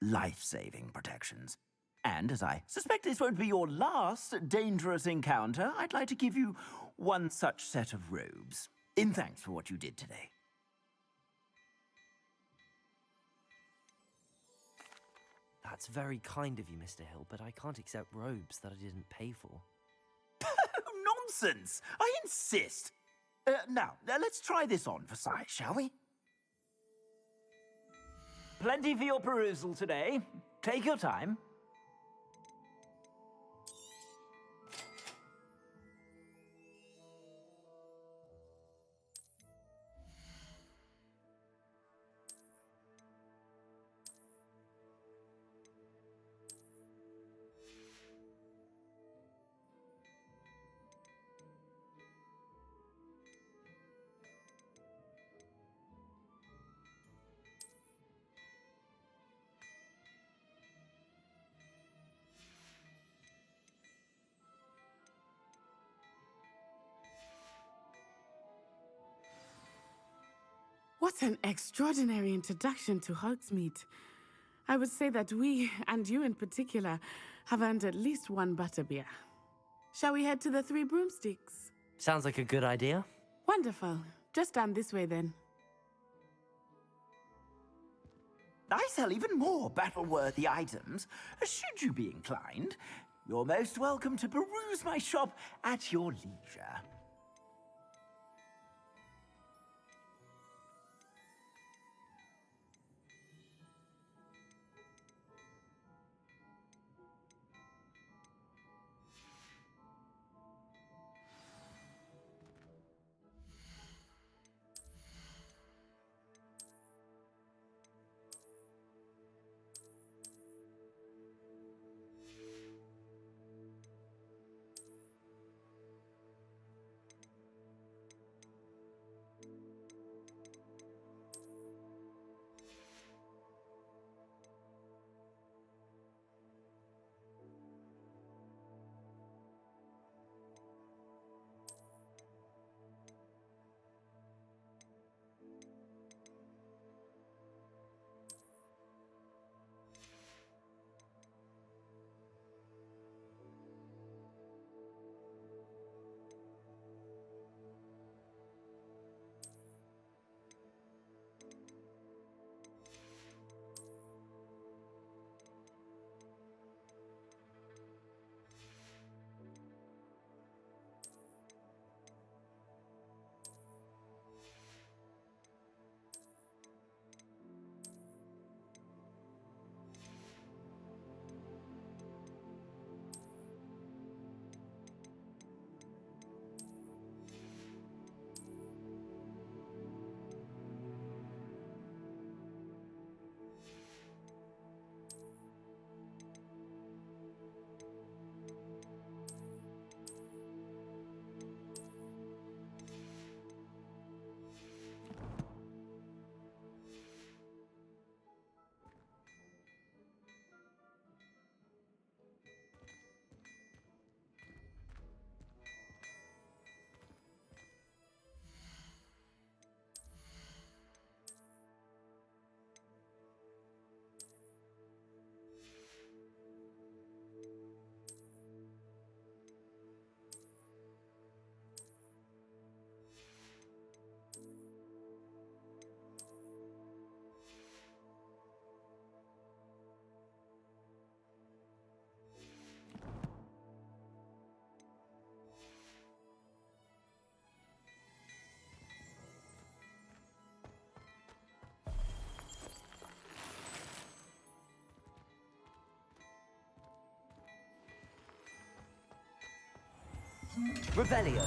Life-saving protections. And as I suspect this won't be your last dangerous encounter, I'd like to give you one such set of robes, in thanks for what you did today. That's very kind of you, Mr. Hill, but I can't accept robes that I didn't pay for. Nonsense! I insist! Now, let's try this on for size, shall we? Plenty for your perusal today. Take your time. What an extraordinary introduction to Hogsmeade. I would say that we, and you in particular, have earned at least one butterbeer. Shall we head to the Three Broomsticks? Sounds like a good idea. Wonderful. Just down this way then. I sell even more battle-worthy items. Should you be inclined, you're most welcome to peruse my shop at your leisure. Revelio.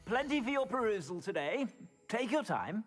Plenty for your perusal today. Take your time.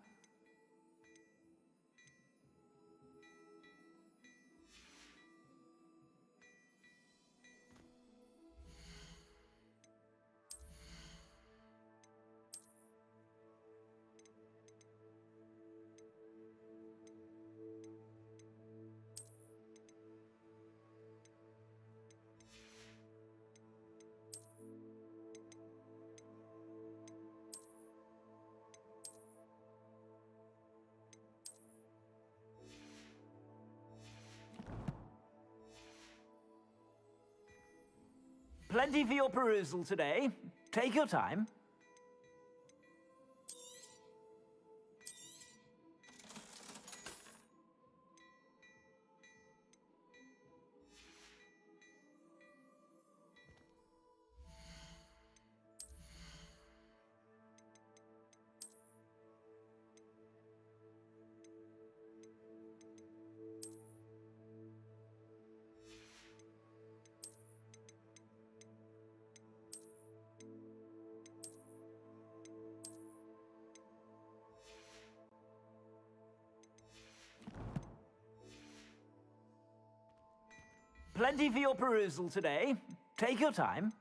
Plenty for your perusal today. Take your time. Plenty for your perusal today. Take your time.